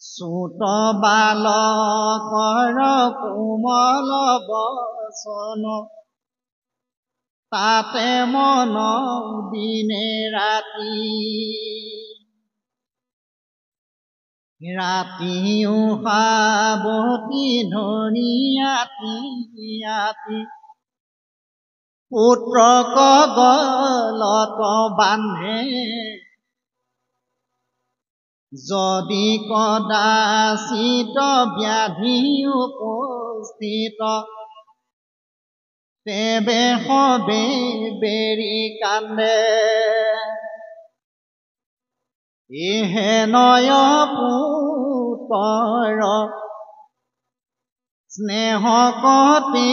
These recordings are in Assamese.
সুত বালকৰ কোমল বচন তাতে মন দিনে ৰাতিও সাৱটি ধৰিয়াতি পুত্ৰক গলত বান্ধে যদি কদাচিত ব্যাধি উপস্থিত তেবে সবে বেৰি কান্দে ইহে নয় পুতৰ স্নেহ কতে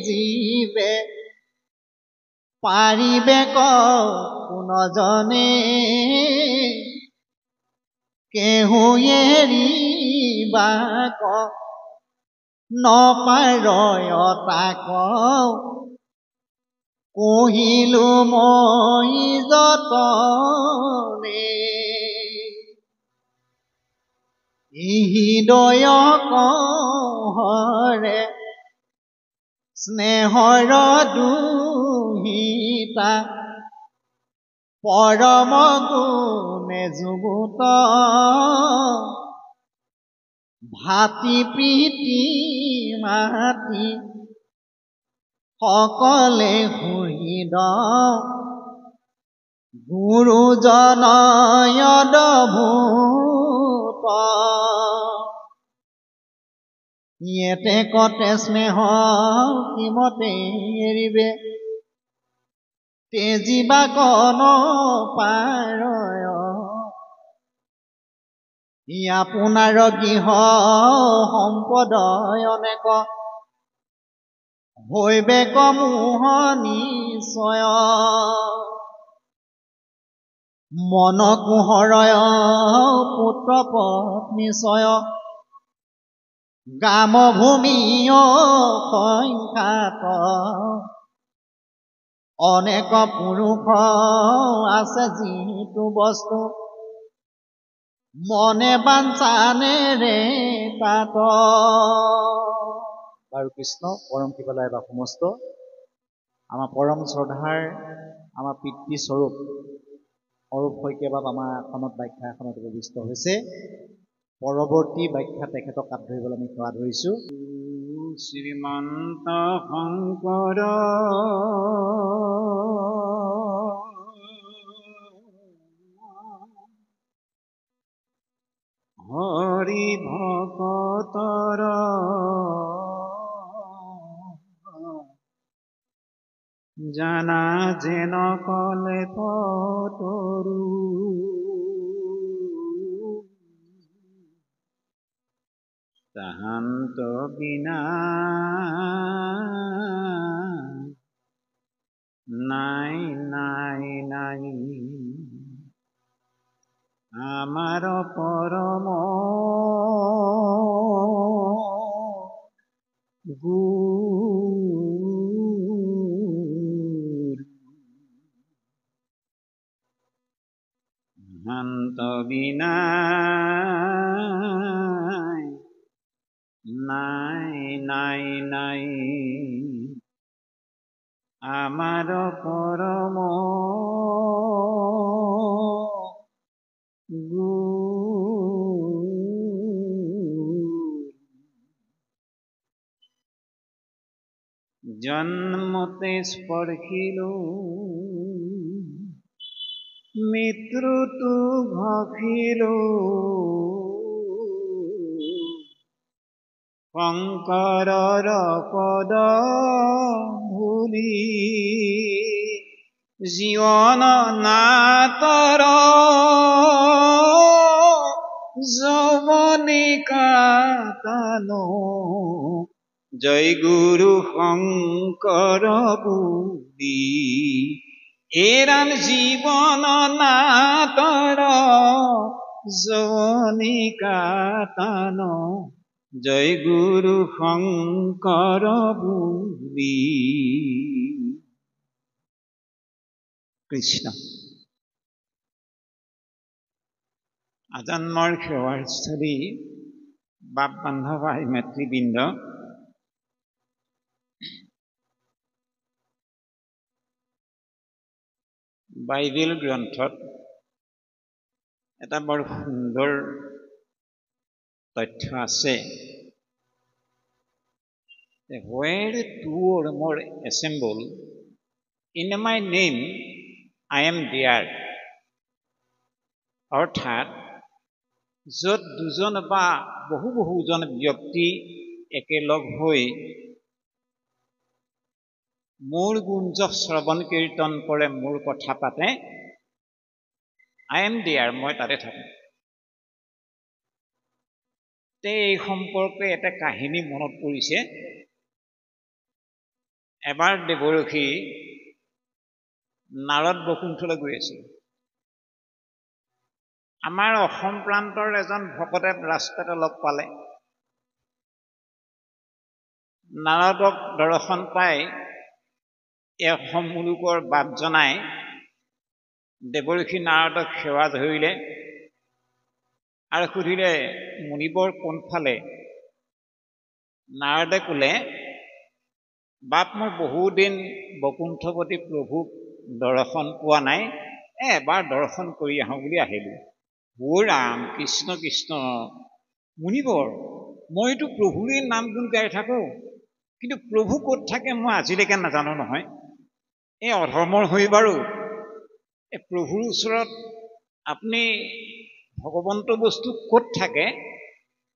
জীৱে পাৰিবে কোনজনে কেহু এৰিবা নপাৰয় তাক কহিলো মই যতনে হৃদয় কহৰে স্নেহৰ দুহিতা পৰম গুণে যুগুত ভাতি প্ৰীতি মাতি সকলে সুহৃদ গুৰুজনয়দভূত ইয়েতে কতে স্নেহ কিমতে এৰিবে তেজিবা কন পাৰয় আপোনাৰ গৃহ সম্পদ অনেক হৈবে কমোহ নিশ্চয় মন কুহৰয় পুত্ৰ পত্নীচয় গাম ভূমিয় সংখ্যাত অনেক পুৰুষ আছে যিটো বস্তু মনে বাঞ্ছানেৰে তাত বাৰু কৃষ্ণ পৰম কৃপালয় বা সমস্ত আমাৰ পৰম শ্ৰদ্ধাৰ আমাৰ পিতৃস্বৰূপ অৰূপ শইকীয়া বাপ আমাৰ আসনত ব্যাখ্যা এখনত উপবিষ্ট হৈছে পৰৱৰ্তী ব্যাখ্যা তেখেতক কাট ধৰিবলৈ আমি সেৱা ধৰিছোঁ শ্ৰীমন্ত শংকৰ হৰি ভকতৰ জানা যেন কলে তৰু তাহান্ত বিনা নাই নাই নাই আমার পরম গুরু শান্ত বিনা নাই নাই নাই আমার পরম জন্মতে স্পর্শিল মৃত্যুতু ঘকিল শঙ্করর পদ ভুলি জীবন নাতর যবনিকাতানো জয় গুরু শঙ্কর বুদ্ধি এরাম জীবন নাতর যবনিকাতানো জয় গুরু শঙ্কর বুদ্ধি কৃষ্ণ আজন্মৰ সেৱাস্থলী বাপ বান্ধৱ ভাই মাতৃবৃন্দ, বাইবেল গ্ৰন্থত এটা বৰ সুন্দৰ তথ্য আছে। Where two or more assemble in my name, I am there. অৰ্থাৎ য'ত দুজন বা বহুজন ব্যক্তি একেলগ হৈ মোৰ গুঞ্জ শ্ৰৱণ কীৰ্তন কৰে, মোৰ কথা পাতে, I am there, মই তাতে থাকোঁ। এই সম্পৰ্কে এটা কাহিনী মনত পৰিছে। এবাৰ দেৱৰখী নাৰদ বৈকুণ্ঠলৈ গৈ আছিল। আমাৰ অসম প্ৰান্তৰ এজন ভকতে ৰাস্তাতে লগ পালে। নাৰদক দৰ্শন পাই অসম মুলুকৰ বাট জনাই দেৱৰখী নাৰদক সেৱা ধৰিলে আৰু সুধিলে, মুনিবৰ কোনফালে? নাৰদে ক'লে, বাপ মই বহুদিন বৈকুণ্ঠপতি প্ৰভুক দৰ্শন পোৱা নাই, এবাৰ দৰ্শন কৰি আহোঁ বুলি আহিলোঁ। ও ৰাম, কৃষ্ণ কৃষ্ণ, মুনিবৰ মইতো প্ৰভুৰে নাম গুণ গাই থাকোঁ, কিন্তু প্ৰভু ক'ত থাকে মই আজিলৈকে নাজানো নহয়। এই অধৰ্মৰ হৈ বাৰু এই প্ৰভুৰ ওচৰত আপুনি ভগৱন্ত বস্তু ক'ত থাকে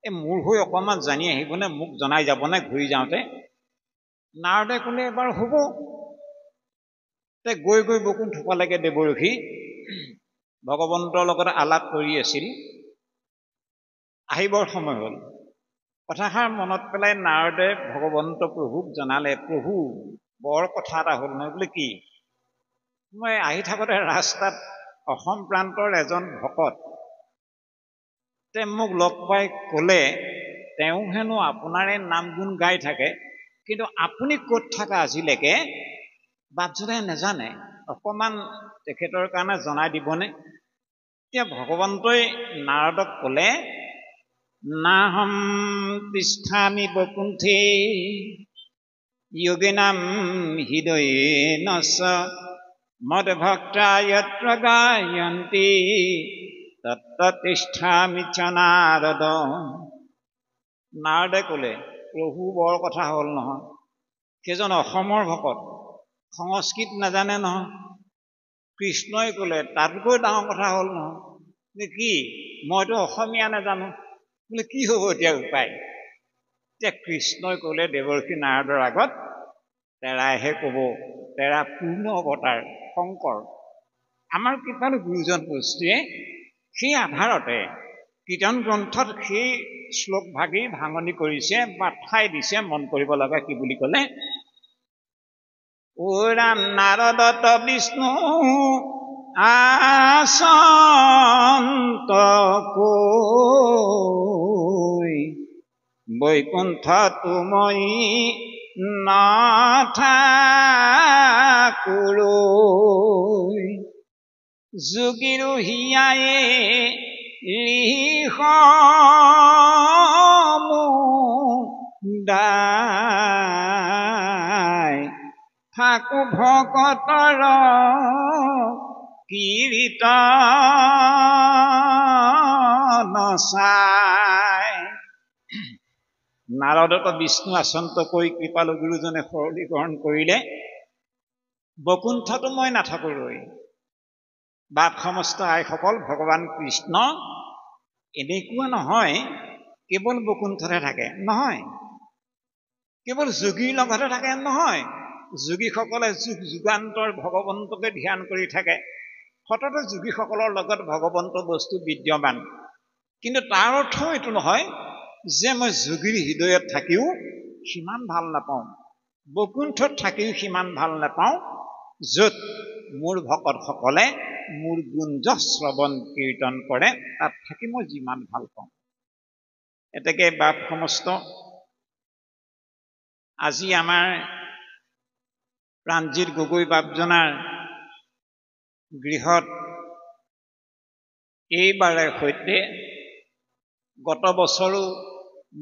এই মোৰ হৈ অকণমান জানি আহিবনে, মোক জনাই যাবনে ঘূৰি যাওঁতে? নাৰদে ক'লে, এবাৰ হ'ব। গৈ বৈকুণ্ঠ পালেগে দেৱৰখী, ভগৱন্তৰ লগত আলাপ কৰি আছিল। আহিবৰ সময় হ'ল। কথাষাৰ মনত পেলাই নাৰদে ভগৱন্ত প্ৰভুক জনালে, প্ৰভু বৰ কথা এটা হ'ল নহয়। বোলে কি? মই আহি থাকোঁতে ৰাস্তাত অসম প্ৰান্তৰ এজন ভকত মোক লগ পাই ক'লে, তেওঁ হেনো আপোনাৰে নাম গুণ গাই থাকে, কিন্তু আপুনি ক'ত থাকে আজিলৈকে বাটজনে নাজানে, অকণমান তেখেতৰ কাৰণে জনাই দিবনে? এতিয়া ভগৱন্তই নাৰদক ক'লে, নাহম তিষ্ঠামি বৈকুণ্ঠে যোগিনাম হৃদয়ে নচ মদ ভক্তা যত্ৰ গায়ন্তি তত্ৰ তিষ্ঠামি চ নাৰদ। নাৰদে ক'লে, প্ৰভু বৰ কথা হ'ল নহয়, সেইজন অসমৰ ভকত, সংস্কৃত নাজানে নহয়। কৃষ্ণই ক'লে, তাতকৈ ডাঙৰ কথা হ'ল নহয়। বোলে কি? মইতো অসমীয়া নাজানো। বোলে কি হ'ব এতিয়া উপায়? এতিয়া কৃষ্ণই ক'লে দেৱৰখী নাৰদৰ আগত, তেৰাইহে ক'ব, তেৰা পূৰ্ণ অৱতাৰ শংকৰ। আমাৰ কৃপালু গুৰুজন বস্তুৱে সেই আধাৰতে কীৰ্তন গ্ৰন্থত সেই শ্লোক ভাগি ভাঙনি কৰিছে বা ঠাই দিছে। মন কৰিব লগা কি বুলি ক'লে, ও ৰাম নাৰদত বিষ্ণু আসন্ত কৈ বৈকুণ্ঠ তুমই নাথাকুৰৈ যোগীৰো হিয়ায়ে লিখ দাই থাকো ভকতৰ কীৰ্তন চাই। নাৰদত বিষ্ণু আসন্ত কৈ কৃপালু গুৰুজনে সৰলীকৰণ কৰিলে, বৈকুণ্ঠতো মই নাথাকোঁগৈ। বাপ সমস্ত আইসকল, ভগৱান কৃষ্ণ এনেকুৱা নহয় কেৱল বৈকুণ্ঠতে থাকে, নহয়। কেৱল যোগীৰ লগতে থাকে, নহয়। যোগীসকলে যুগ যুগান্তৰ ভগৱন্তকে ধ্যান কৰি থাকে, সততে যোগীসকলৰ লগত ভগৱন্ত বস্তু বিদ্যমান। কিন্তু তাৰ অৰ্থ এইটো নহয় যে মই যোগীৰ হৃদয়ত থাকিও সিমান ভাল নাপাওঁ, বৈকুণ্ঠত থাকিও সিমান ভাল নাপাওঁ, য'ত মোৰ ভকতসকলে মোৰ গুঞ্জ শ্ৰৱণ কীৰ্তন কৰে, তাত থাকি মই যিমান ভাল পাওঁ। এতেকে বাপ সমস্ত, আজি আমাৰ প্ৰাণজিৎ গগৈ বাপজনাৰ গৃহত এইবাৰে সৈতে গত বছৰো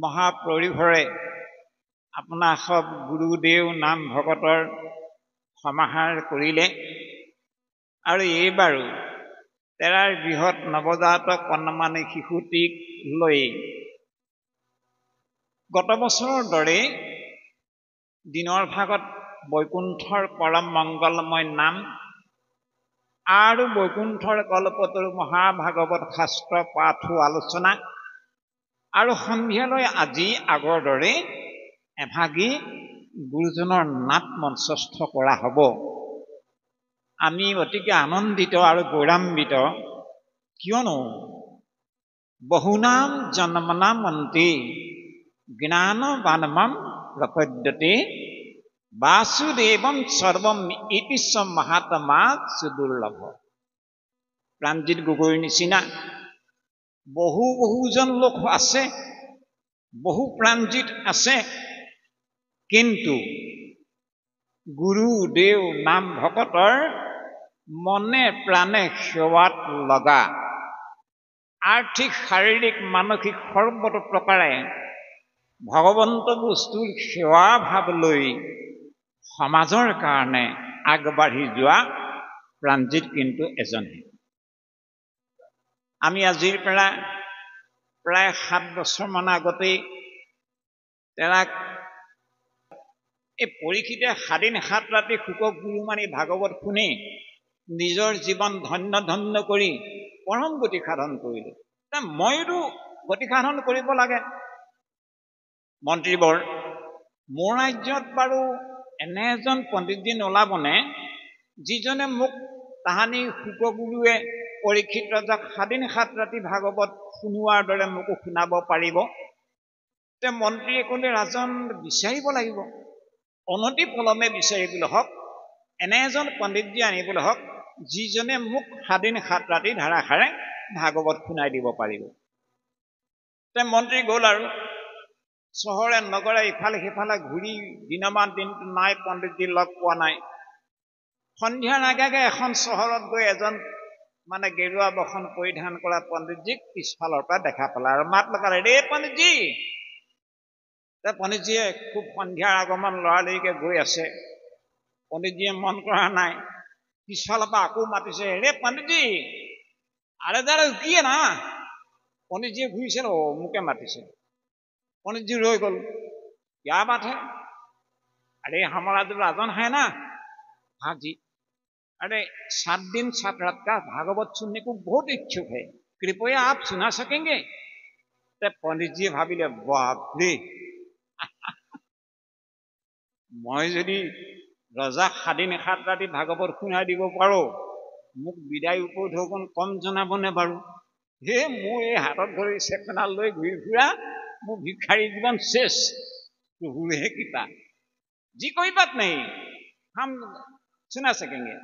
মহাপৰিভৰে আপোনাৰ সব গুৰুদেৱ নাম ভকতৰ সমাহাৰ কৰিলে আৰু এইবাৰো তেৰাৰ বৃহৎ নৱজাতক কণমানি শিশুটিক লৈ গত বছৰৰ দৰে দিনৰ ভাগত বৈকুণ্ঠৰ পৰম মংগলময় নাম আৰু বৈকুণ্ঠৰ কল্পতৰু মহাভাগৱত শাস্ত্ৰ পাঠ আলোচনা আৰু সন্ধিয়ালৈ আজি আগৰ দৰে এভাগী গুৰুজনৰ নাট মঞ্চস্থ কৰা হ'ব। আমি অতিকে আনন্দিত আৰু গৌৰৱান্বিত, কিয়নো বহুনাম জন্মনামন্তি জ্ঞানবানমম প্ৰপদ্যতে বাসুদেৱম সৰ্বম ইতি মহাত্মা সুদুৰ্লভ। প্ৰাণজিৎ গগৈৰ নিচিনা বহুজন লোক আছে, বহু প্ৰাণজিৎ আছে, কিন্তু গুৰুদেৱ নাম ভকতৰ মনে প্ৰাণে সেৱাত লগা, আৰ্থিক শাৰীৰিক মানসিক সৰ্বতো প্ৰকাৰে ভগৱন্ত বস্তুৰ সেৱা ভাৱ লৈ সমাজৰ কাৰণে আগবাঢ়ি যোৱা প্ৰাণজিৎ কিন্তু এজনে। আমি আজিৰ পৰা প্ৰায় 7 বছৰমান আগতেই তেৰাক এই পৰীক্ষিতে 7 দিন 7 ৰাতি শুকক গুৰু মানি ভাগৱত শুনি নিজৰ জীৱন ধন্য ধন্য কৰি পৰম গতি সাধন কৰিলে। মইতো গতি সাধন কৰিব লাগে। মন্ত্ৰীবৰ, মোৰ ৰাজ্যত বাৰু এনে এজন পণ্ডিতজী নোলাবনে যিজনে মোক তাহানি শুকগুৰুৱে পৰীক্ষিত ৰজাক 7 দিন 7 ৰাতি ভাগৱত শুনোৱাৰ দৰে মোকো শুনাব পাৰিব? তে মন্ত্ৰীয়ে ক'লে, ৰাজন বিচাৰিব লাগিব, অনতি পলমে বিচাৰিবলৈ হওক, এনে এজন পণ্ডিতজী আনিবলৈ হওক যিজনে মোক 7 দিন 7 ৰাতি ধাৰাসাৰে ভাগৱত শুনাই দিব পাৰিব। তে মন্ত্ৰী গ'ল আৰু চহৰে নগৰে ইফালে সিফালে ঘূৰি দিনমান দিনটো নাই, পণ্ডিতজী লগ পোৱা নাই। সন্ধিয়াৰ আগে এখন চহৰত গৈ এজন মানে গেৰুৱা বসন পৰিধান কৰা পণ্ডিতজীক পিছফালৰ পৰা দেখা পালে আৰু মাত লগালে, ৰে পণ্ডিতজী। পণ্ডিতজীয়ে খুব সন্ধিয়াৰ আগমন লৰালৰিকে গৈ আছে। পণ্ডিতজীয়ে মন কৰা নাই, পিছফালৰ পৰা আকৌ মাতিছে, ৰে পণ্ডিতজী। আৰে দাদা কি না? পণ্ডিতজীয়ে ঘূৰিছে, মোকে মাতিছে। पंडित जी रोई गल, क्या बात है? अरे हमारा जो राजन है ना, हाँ जी, अरे 7 दिन 7 रात का भागवत सुनने को बहुत इच्छुक है, कृपया आप सुना सकेंगे? तो पंडित जी भाविले, बाप रे मैं यदि रजा 7 दिन 7 राति भागवत शुनाई দিব পাৰো, মোক বিদায় উপঢৌকন কম জনাবনে বাৰু? হে মোৰ এই হাতত ধৰি চেপেনা লৈ ঘূৰি ফুৰা वो भिखारी जीवन शेष, तो हुए कृपा जी, कोई बात नहीं, हम सुना सकेंगे,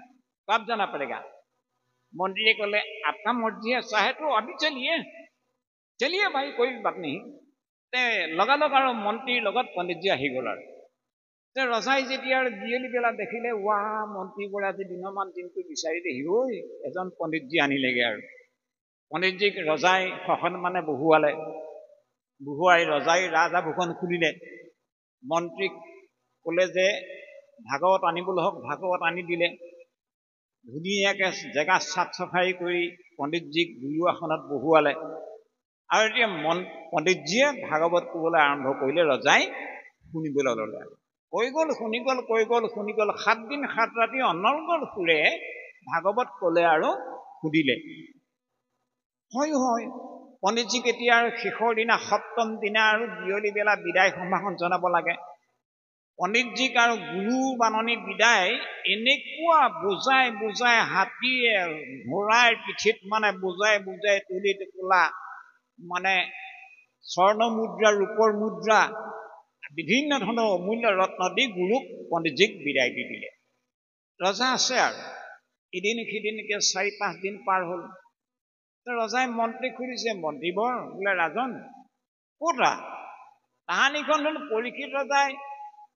तो आप जाना पड़ेगा। मंत्री ने बोले, आपका मर्जी है, चाहे तो अभी चलिए। चलिए भाई, कोई बात नहीं। ते लगा और मंत्री लगत पंडित जी आহি গল আৰু ते ৰজাই যেতিয়া বিয়লি বেলা দেখিলে, ৱাহ মন্ত্ৰী বৰ আজি দিনমান দিনটো বিচাৰি দেহি ঐ এজন পণ্ডিতজী আনিলেগে আৰু পণ্ডিতজীক ৰজাই সসন্মানে বহুৱালে। বহুৱাই ৰজাই ৰাজআভূষণ খুলিলে। মন্ত্ৰীক ক'লে যে ভাগৱত আনিবলৈ হওক, ভাগৱত আনি দিলে। ধুনীয়াকে জেগা চাফ চাফাই কৰি পণ্ডিতজীক গুৰু আসনত বহুৱালে আৰু এতিয়া পণ্ডিতজীয়ে ভাগৱত ক'বলৈ আৰম্ভ কৰিলে। ৰজাই শুনিবলৈ ল'লে। কৈ গ'ল শুনি গ'ল, কৈ গ'ল শুনি গ'ল, 7 দিন 7 ৰাতি অনৰ্গল সুৰে ভাগৱত ক'লে আৰু সুধিলে। হয় হয়, পণ্ডিতজীক এতিয়া আৰু শেষৰ দিনা 7ম দিনা আৰু বিয়লি বেলা বিদায় সম্ভাষণ জনাব লাগে। পণ্ডিতজীক আৰু গুৰু বাননি বিদায় এনেকুৱা বুজাই বুজাই হাতীয়ে ঘোঁৰাৰ পিঠিত মানে বুজাই বুজাই তুলি টোপোলা মানে স্বৰ্ণ মুদ্ৰা, ৰূপৰ মুদ্ৰা, বিভিন্ন ধৰণৰ অমূল্য ৰত্ন দি গুৰুক পণ্ডিতজীক বিদায় দি দিলে। ৰজা আছে আৰু এদিন সিদিনকে 4-5 দিন পাৰ হ'ল। ৰজাই মন্ত্ৰীক সুধিছে, মন্ত্ৰীবৰ বোলে ৰাজন ক'তা? তাহানিখন পৰীক্ষিত ৰজাই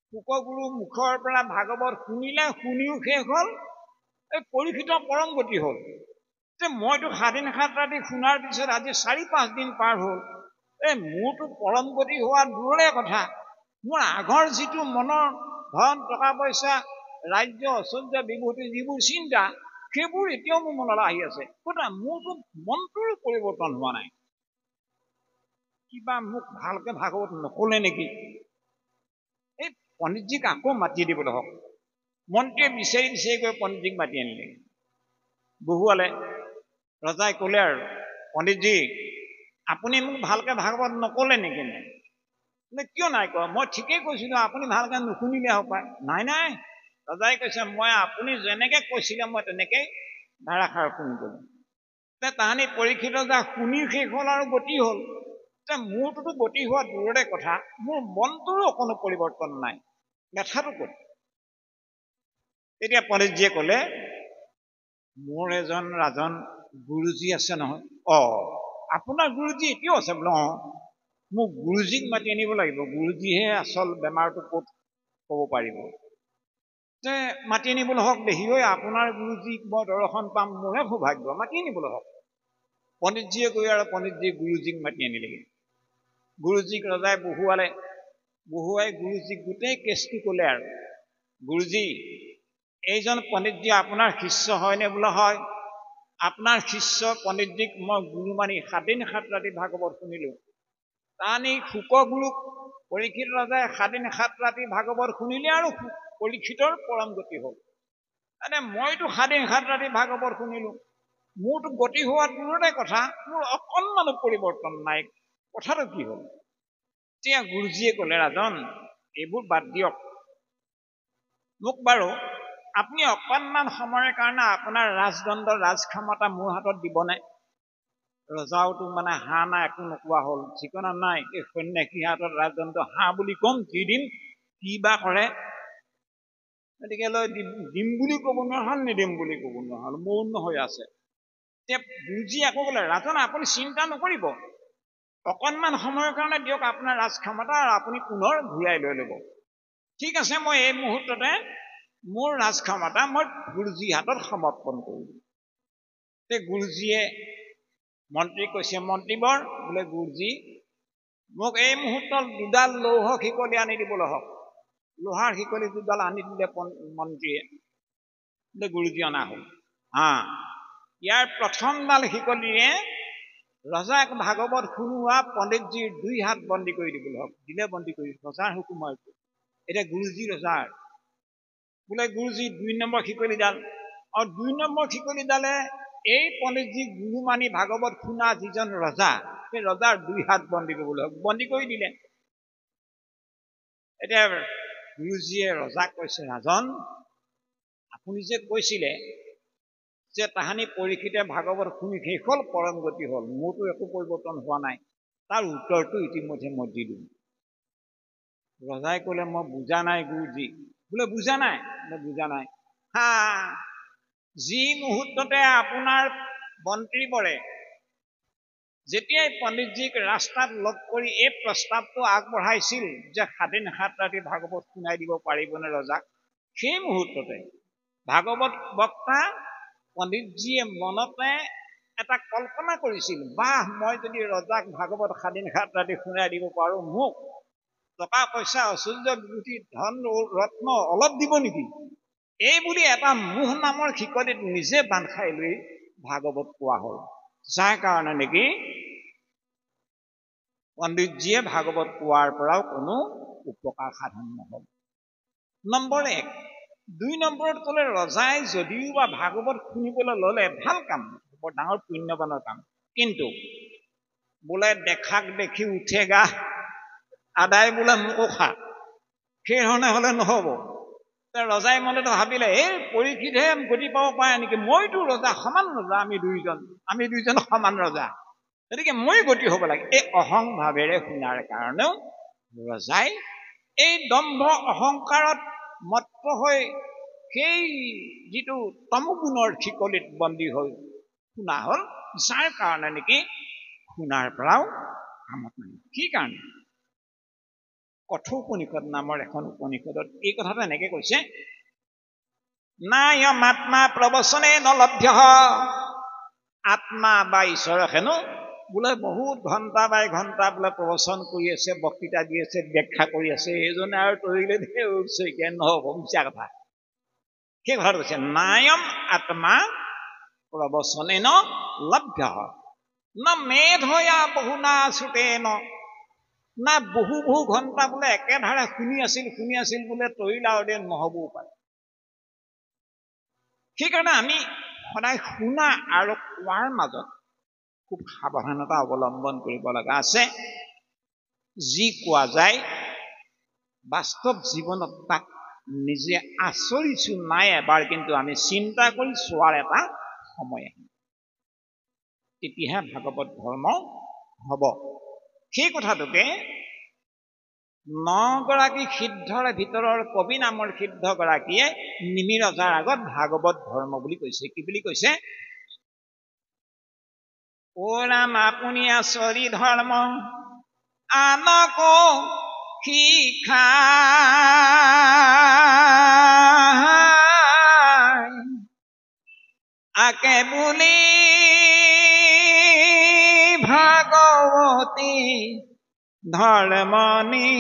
শুকগুৰু মুখৰ পৰা ভাগৱত শুনিলে, শুনিও শেষ হ'ল, এই পৰীক্ষিত পৰম গতি হ'ল। যে মইতো 7 দিন 7 ৰাতি শুনাৰ পিছত আজি 4-5 দিন পাৰ হ'ল, মোৰতো পৰম গতি হোৱা দূৰৰে কথা, মোৰ আগৰ যিটো মনৰ ধন টকা পইচা ৰাজ্য ঐশ্বৰ্য বিভূতি যিবোৰ চিন্তা সেইবোৰ এতিয়াও মোৰ মনলৈ আহি আছে। কথা মোৰতো মনটোৰো পৰিৱৰ্তন হোৱা নাই, কিবা মোক ভালকে ভাগৱত নকলে নেকি? এই পণ্ডিতজীক আকৌ মাতি দিবলৈ হওক। মন্ত্ৰীয়ে বিচাৰি বিচাৰি গৈ পণ্ডিতজীক মাতি আনিলে। বহুৱালে। ৰজাই ক'লে আৰু, পণ্ডিতজী আপুনি মোক ভালকে ভাগৱত নকলে নেকি? কিয় নাই কোৱা? মই ঠিকেই কৈছিলো, আপুনি ভালকে নুশুনিলে হপায়। নাই নাই, ৰজাই কৈছে মই আপুনি যেনেকে কৈছিলে মই তেনেকেই ধাৰাসাৰ শুনি গলো। তাহানি পৰীক্ষিত যা শুনি শেষ হ'ল আৰু গতি হ'ল। মোৰটোতো গতি হোৱা দূৰৰে কথা, মোৰ মনটোৰো অকণো পৰিৱৰ্তন নাই, মেথাটো ক'ত? তেতিয়া পণ্ডিতজীয়ে ক'লে, মোৰ এজন ৰাজন গুৰুজী আছে নহয়। আপোনাৰ গুৰুজী এতিয়াও আছে বোলে? মোক গুৰুজীক মাতি আনিব লাগিব, গুৰুজীহে আচল বেমাৰটো ক'ত ক'ব পাৰিব। মাতি আনিবলৈ হওক দেহি ঐ, আপোনাৰ গুৰুজীক মই দৰ্শন পাম, মোৰহে সৌভাগ্য, মাতি আনিবলৈ হওক। পণ্ডিতজীয়ে গৈ আৰু পণ্ডিতজী গুৰুজীক মাতি আনিলেগৈ। গুৰুজীক ৰজাই বহুৱালে। বহুৱাই গুৰুজীক গোটেই কেছটো ক'লে আৰু, গুৰুজী এইজন পণ্ডিতজী আপোনাৰ শিষ্য হয়নে? বোলে হয়। আপোনাৰ শিষ্য পণ্ডিতজীক মই গুৰু মানি 7 দিন 7 ৰাতি ভাগৱত শুনিলো। তাহানি শুকগুৰুক পৰীক্ষিত ৰজাই 7 দিন 7 ৰাতি ভাগৱত শুনিলে আৰু পৰীক্ষিতৰ পৰম গতি হ'ল। মইতো 7 দিন 7 ৰাতি ভাগৱত শুনিলো, মোৰতো গতি হোৱা দূৰৰে কথা, মোৰ অকণমানো পৰিৱৰ্তন নাই, কথাটো কি হ'ল? তেতিয়া গুৰুজীয়ে ক'লে, ৰাজন এইবোৰ বাদ দিয়ক, মোক বাৰু আপুনি অকণমান সময়ৰ কাৰণে আপোনাৰ ৰাজদণ্ডৰ ৰাজক্ষমতা মোৰ হাতত দিবনে? ৰজাওতো মানে হাঁহ নাই, একো নোকোৱা হ'ল, ঠিকনা নাই। এই সন্যাসী হাতত ৰাজদণ্ড হাঁহ বুলি কম, যিদিন কি বা কৰে। গতিকে লৈ দিম বুলি ক'ব নোৱাৰা হ'ল, নিদিম বুলি ক'ব নোৱাৰা হ'ল, মৌন হৈ আছে। এতিয়া গুৰুজীয়ে আকৌ ক'লে, ৰাজন আপুনি চিন্তা নকৰিব, অকণমান সময়ৰ কাৰণে দিয়ক আপোনাৰ ৰাজক্ষমতা, আৰু আপুনি পুনৰ ঘূৰাই লৈ ল'ব। ঠিক আছে, মই এই মুহূৰ্ততে মোৰ ৰাজক্ষমতা মই গুৰুজীৰ হাতত সমৰ্পণ কৰিলো। গুৰুজীয়ে মন্ত্ৰীক কৈছে, মন্ত্ৰীবৰ বোলে গুৰুজী মোক এই মুহূৰ্তত 2ডাল লৌহ শিকলি আনি দিবলৈ হওক। লোহাৰ শিকলি 2ডাল আনি দিলে মন্ত্ৰীয়ে। গুৰুজী অনা হ'ল। ইয়াৰ প্ৰথমডাল শিকলিৰে ৰজাক ভাগৱত শুনোৱা পণ্ডিতজীৰ 2 হাত বন্দী কৰি দিবলৈ হওক। দিলে বন্দী কৰি, ৰজাৰ হুকুম আৰু। এতিয়া গুৰুজী ৰজাৰ বোলে গুৰুজী 2 নম্বৰ শিকলিডাল, আৰু 2 নম্বৰ শিকলিডালে এই পণ্ডিতজী গুৰু মানি ভাগৱত শুনা যিজন ৰজা, সেই ৰজাৰ 2 হাত বন্দী কৰিবলৈ হওক। বন্দী কৰি দিলে। এতিয়া গুৰুজীয়ে ৰজাক কৈছে, ৰাজন আপুনি যে কৈছিলে যে তাহানি পৰীক্ষিতে ভাগৱত শুনি শেষ হ'ল, পৰম গতি হ'ল, মোৰতো একো পৰিৱৰ্তন হোৱা নাই, তাৰ উত্তৰটো ইতিমধ্যে মই দিলো। ৰজাই ক'লে, মই বুজা নাই গুৰুজী। বোলে বুজা নাই? বুজা নাই। যি মুহূৰ্ততে আপোনাৰ মন্ত্ৰীবৰে যেতিয়াই পণ্ডিতজীক ৰাস্তাত লগ কৰি এই প্ৰস্তাৱটো আগবঢ়াইছিল যে 7 দিন 7 ৰাতি ভাগৱত শুনাই দিব পাৰিবনে ৰজাক, সেই মুহূৰ্ততে ভাগৱত বক্তা পণ্ডিতজীয়ে মনতে এটা কল্পনা কৰিছিল, বাহ মই যদি ৰজাক ভাগৱত 7 দিন 7 ৰাতি শুনাই দিব পাৰো, মোক টকা পইচা ঐশ্বৰ্য বিভূতি ধন ৰত্ন অলপ দিব নেকি? এই বুলি এটা মোহ নামৰ শিকলিত নিজে বান্ধ খাই লৈ ভাগৱত কোৱা হ'ল। যাৰ কাৰণে নেকি পণ্ডিতজীয়ে ভাগৱত কোৱাৰ পৰাও কোনো উপকাৰ সাধন নহল। নম্বৰ 1। 2 নম্বৰত ক'লে, ৰজাই যদিও বা ভাগৱত শুনিবলৈ ললে ভাল কাম, বৰ ডাঙৰ পুণ্যবানৰ কাম, কিন্তু বোলে দেখাক দেখি উঠে গা, আদায় বোলে মোকো খা, সেই ধৰণে হলে নহব। ৰজাই মনতে ভাবিলে, এই পৰীক্ষিতহে গতি পাব পাৰে নেকি, মইতো ৰজা, সমান ৰজা, আমি দুইজন সমান ৰজা, গতিকে মই গতি হব লাগে। এই অহং ভাৱেৰে শুনাৰ কাৰণেও ৰজাই এই দম্ভ অহংকাৰত মত্ত হৈ সেই যিটো তমগুণৰ শিকলিত বন্দী হৈ শুনা হ'ল, যাৰ কাৰণে নেকি শুনাৰ পৰাও কামত নাই। কি কাৰণে? কঠোপনিষদ নামৰ এখন উপনিষদত এই কথাটো এনেকে কৈছে, নায়মাত্মা প্ৰবচনে নলভ্য আত্মা বা ঈশ্বৰক হেনো বোলে বহুত ঘণ্টা বাই ঘণ্টা বোলে প্ৰবচন কৰি আছে, বক্তৃতা দি আছে, ব্যাখ্যা কৰি আছে, এইজনে আৰু তৰিলে শইকীয়া নহ'ব, মিছা কথা। সেই কথাটো কৈছে, নায়ম আত্মা প্ৰবচনেন লভ্য ন মেধয়া বহুনা শ্ৰুতেন, না বহু বহু ঘণ্টা বোলে একেধাৰে শুনি আছিল বোলে তৰিলাউদে নহ'বও পাৰে। সেইকাৰণে আমি সদায় শুনা আৰু কোৱাৰ মাজত খুব সাৱধানতা অৱলম্বন কৰিব লগা আছে। যি কোৱা যায় বাস্তৱ জীৱনত তাক নিজে আচৰিছো নাই এবাৰ কিন্তু আমি চিন্তা কৰি চোৱাৰ এটা সময় আহিব, তেতিয়াহে ভাগৱত ধৰ্ম হ'ব। সেই কথাটোকে 9 গৰাকী সিদ্ধৰ ভিতৰৰ কবি নামৰ সিদ্ধগৰাকীয়ে নিমি ৰজাৰ আগত ভাগৱত ধৰ্ম বুলি কৈছে। কি বুলি কৈছে? অ ৰাম আপুনি আচৰি ধৰ্ম আনকো শিখাই, আকে বুলি ভাগৱতী ধৰ্মনি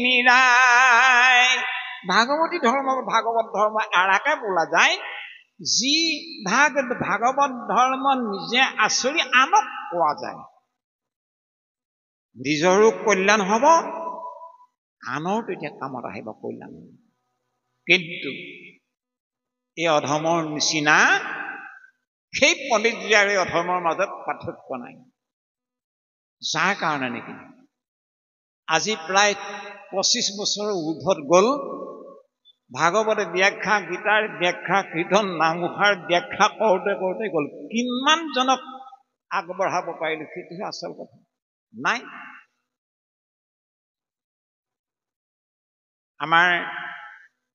মিৰাই। ভাগৱতী ধৰ্ম, ভাগৱত ধৰ্ম আৰাকে বোলা যায় যি ভাগৱত ধৰ্ম নিজে আচৰি আনক কোৱা যায়। নিজৰো কল্যাণ হ'ব, আনৰ তেতিয়া কামত আহিব কল্যাণ। কিন্তু এই অধৰ্মৰ নিচিনা সেই পণ্ডিতজী আৰু এই অধৰ্মৰ মাজত পাৰ্থক্য নাই। যাৰ কাৰণে নেকি আজি প্ৰায় 25 বছৰৰ ঊৰ্ধত গ'ল ভাগৱতৰ ব্যাখ্যা, গীতাৰ ব্যাখ্যা, কীৰ্তন নামঘোষাৰ ব্যাখ্যা কৰোঁতে গ'ল। কিমানজনক আগবঢ়াব পাৰিলো সেইটোহে আচল কথা। নাই, আমাৰ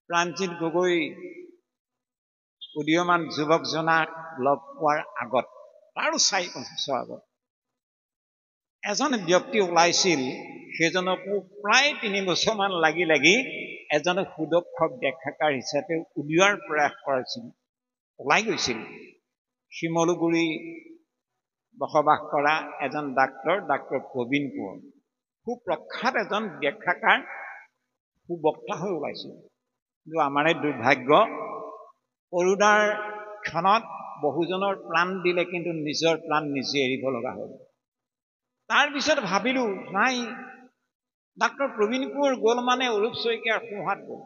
প্ৰাণজিৎ গগৈ উদীয়মান যুৱকজনাক লগ পোৱাৰ আগত, তাৰো 4-5 বছৰ আগত এজন ব্যক্তি ওলাইছিল, সেইজনকো প্ৰায় 3 বছৰমান লাগি এজনে সুদক্ষ ব্যাখ্যাকাৰ হিচাপে উলিওৱাৰ প্ৰয়াস কৰাইছিল, ওলাই গৈছিল। শিমলুগুৰি বসবাস কৰা এজন ডাক্তৰ প্ৰবীণ কোঁৱৰ, সুপ্ৰখ্যাত এজন ব্যাখ্যাকাৰ, সুবক্তা হৈ ওলাইছিল। কিন্তু আমাৰে দুৰ্ভাগ্য, কৰোনাৰ ক্ষণত বহুজনৰ প্ৰাণ দিলে, কিন্তু নিজৰ প্ৰাণ নিজে এৰিব লগা হ'ল। তাৰপিছত ভাবিলো নাই, ডাক্তৰ প্ৰবীণ কোঁৱৰ গ'ল মানে অৰূপ শইকীয়াৰ সোঁহাত গ'ল।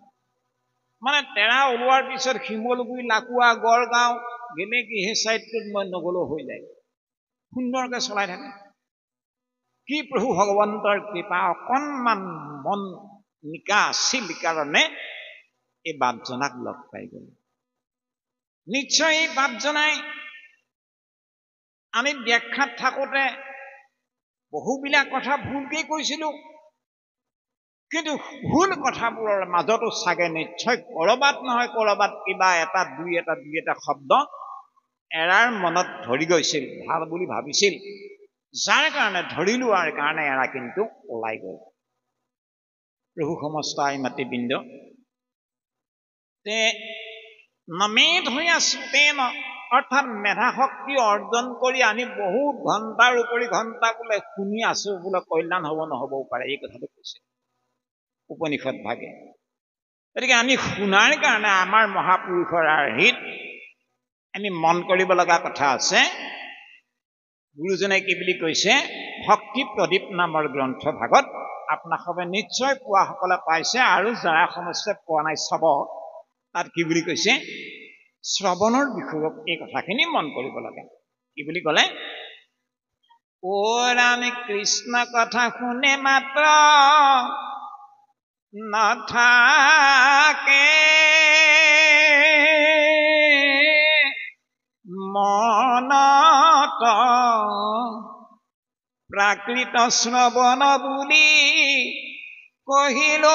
মানে তেৰা ওলোৱাৰ পিছত শিমলুগুৰি, লাকুৱা, গড়গাঁও, গেলেকী সেই চাইডটোত মই নগলেও হৈ যায়, সুন্দৰকে চলাই থাকে। কি প্ৰভু ভগৱন্তৰ কৃপা, অকণমান মন নিকা আছিল কাৰণে এই বাপজনাক লগ পাই গ'ল। নিশ্চয় এই বাপজনাই আমি ব্যাখ্যাত থাকোঁতে বহুবিলাক কথা ভুলকেই কৈছিলো, কিন্তু ভুল কথাবোৰৰ মাজতো চাগে নিশ্চয় কৰবাত নহয় কৰবাত কিবা এটা দুই এটা শব্দ এৰাৰ মনত ধৰি গৈছিল, ভাল বুলি ভাবিছিল, যাৰ কাৰণে ধৰি লোৱাৰ কাৰণে এৰা কিন্তু ওলাই গ'ল। প্ৰভু সমস্ত আই মাতৃবৃন্দ, নমেধয়া শ্ৰুতেন, অৰ্থাৎ মেধা শক্তি অৰ্জন কৰি আমি বহুত ঘণ্টাৰ উপৰি ঘণ্টা বোলে শুনি আছো, বোলে কল্যাণ হ'ব নহ'বও পাৰে, এই কথাটো কৈছে উপনিষদ ভাগে। গতিকে আমি শুনাৰ কাৰণে আমাৰ মহাপুৰুষৰ আৰ্হিত আমি মন কৰিব লগা কথা আছে। গুৰুজনে কি বুলি কৈছে? ভক্তি প্ৰদীপ নামৰ গ্ৰন্থ ভাগত আপোনালোকে নিশ্চয় পোৱাসকলে পাইছে, আৰু যাৰা সমস্যা পোৱা নাই চাব, তাত কি বুলি কৈছে? শ্ৰৱণৰ বিষয়ক এই কথাখিনি মন কৰিব লাগে। কি বুলি ক'লে? অ ৰাম কৃষ্ণ কথা শুনে মাত্ৰ নাথাকে মনত, প্ৰাকৃত শ্ৰৱণ বুলি কহিল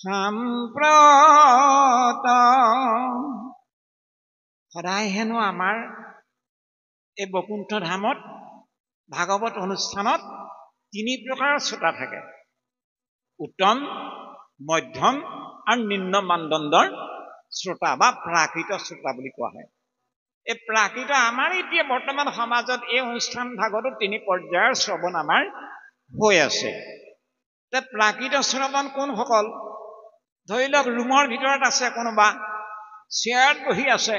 সাম্প্ৰত। সদায় হেনো আমাৰ এই বৈকুণ্ঠ ধামত ভাগৱত অনুষ্ঠানত 3 প্ৰকাৰৰ শ্ৰোতা থাকে, উত্তম, মধ্যম আৰু নিম্ন মানদণ্ডৰ শ্ৰোতা বা প্ৰাকৃত শ্ৰোতা বুলি কোৱা হয়। এই প্ৰাকৃত আমাৰ এতিয়া বৰ্তমান সমাজত এই অনুষ্ঠান ভাগতো 3 পৰ্যায়ৰ শ্ৰৱণ আমাৰ হৈ আছে। প্ৰাকৃত শ্ৰৱণ কোনসকল? ধৰি লওক ৰুমৰ ভিতৰত আছে কোনোবা, চেয়াৰত বহি আছে,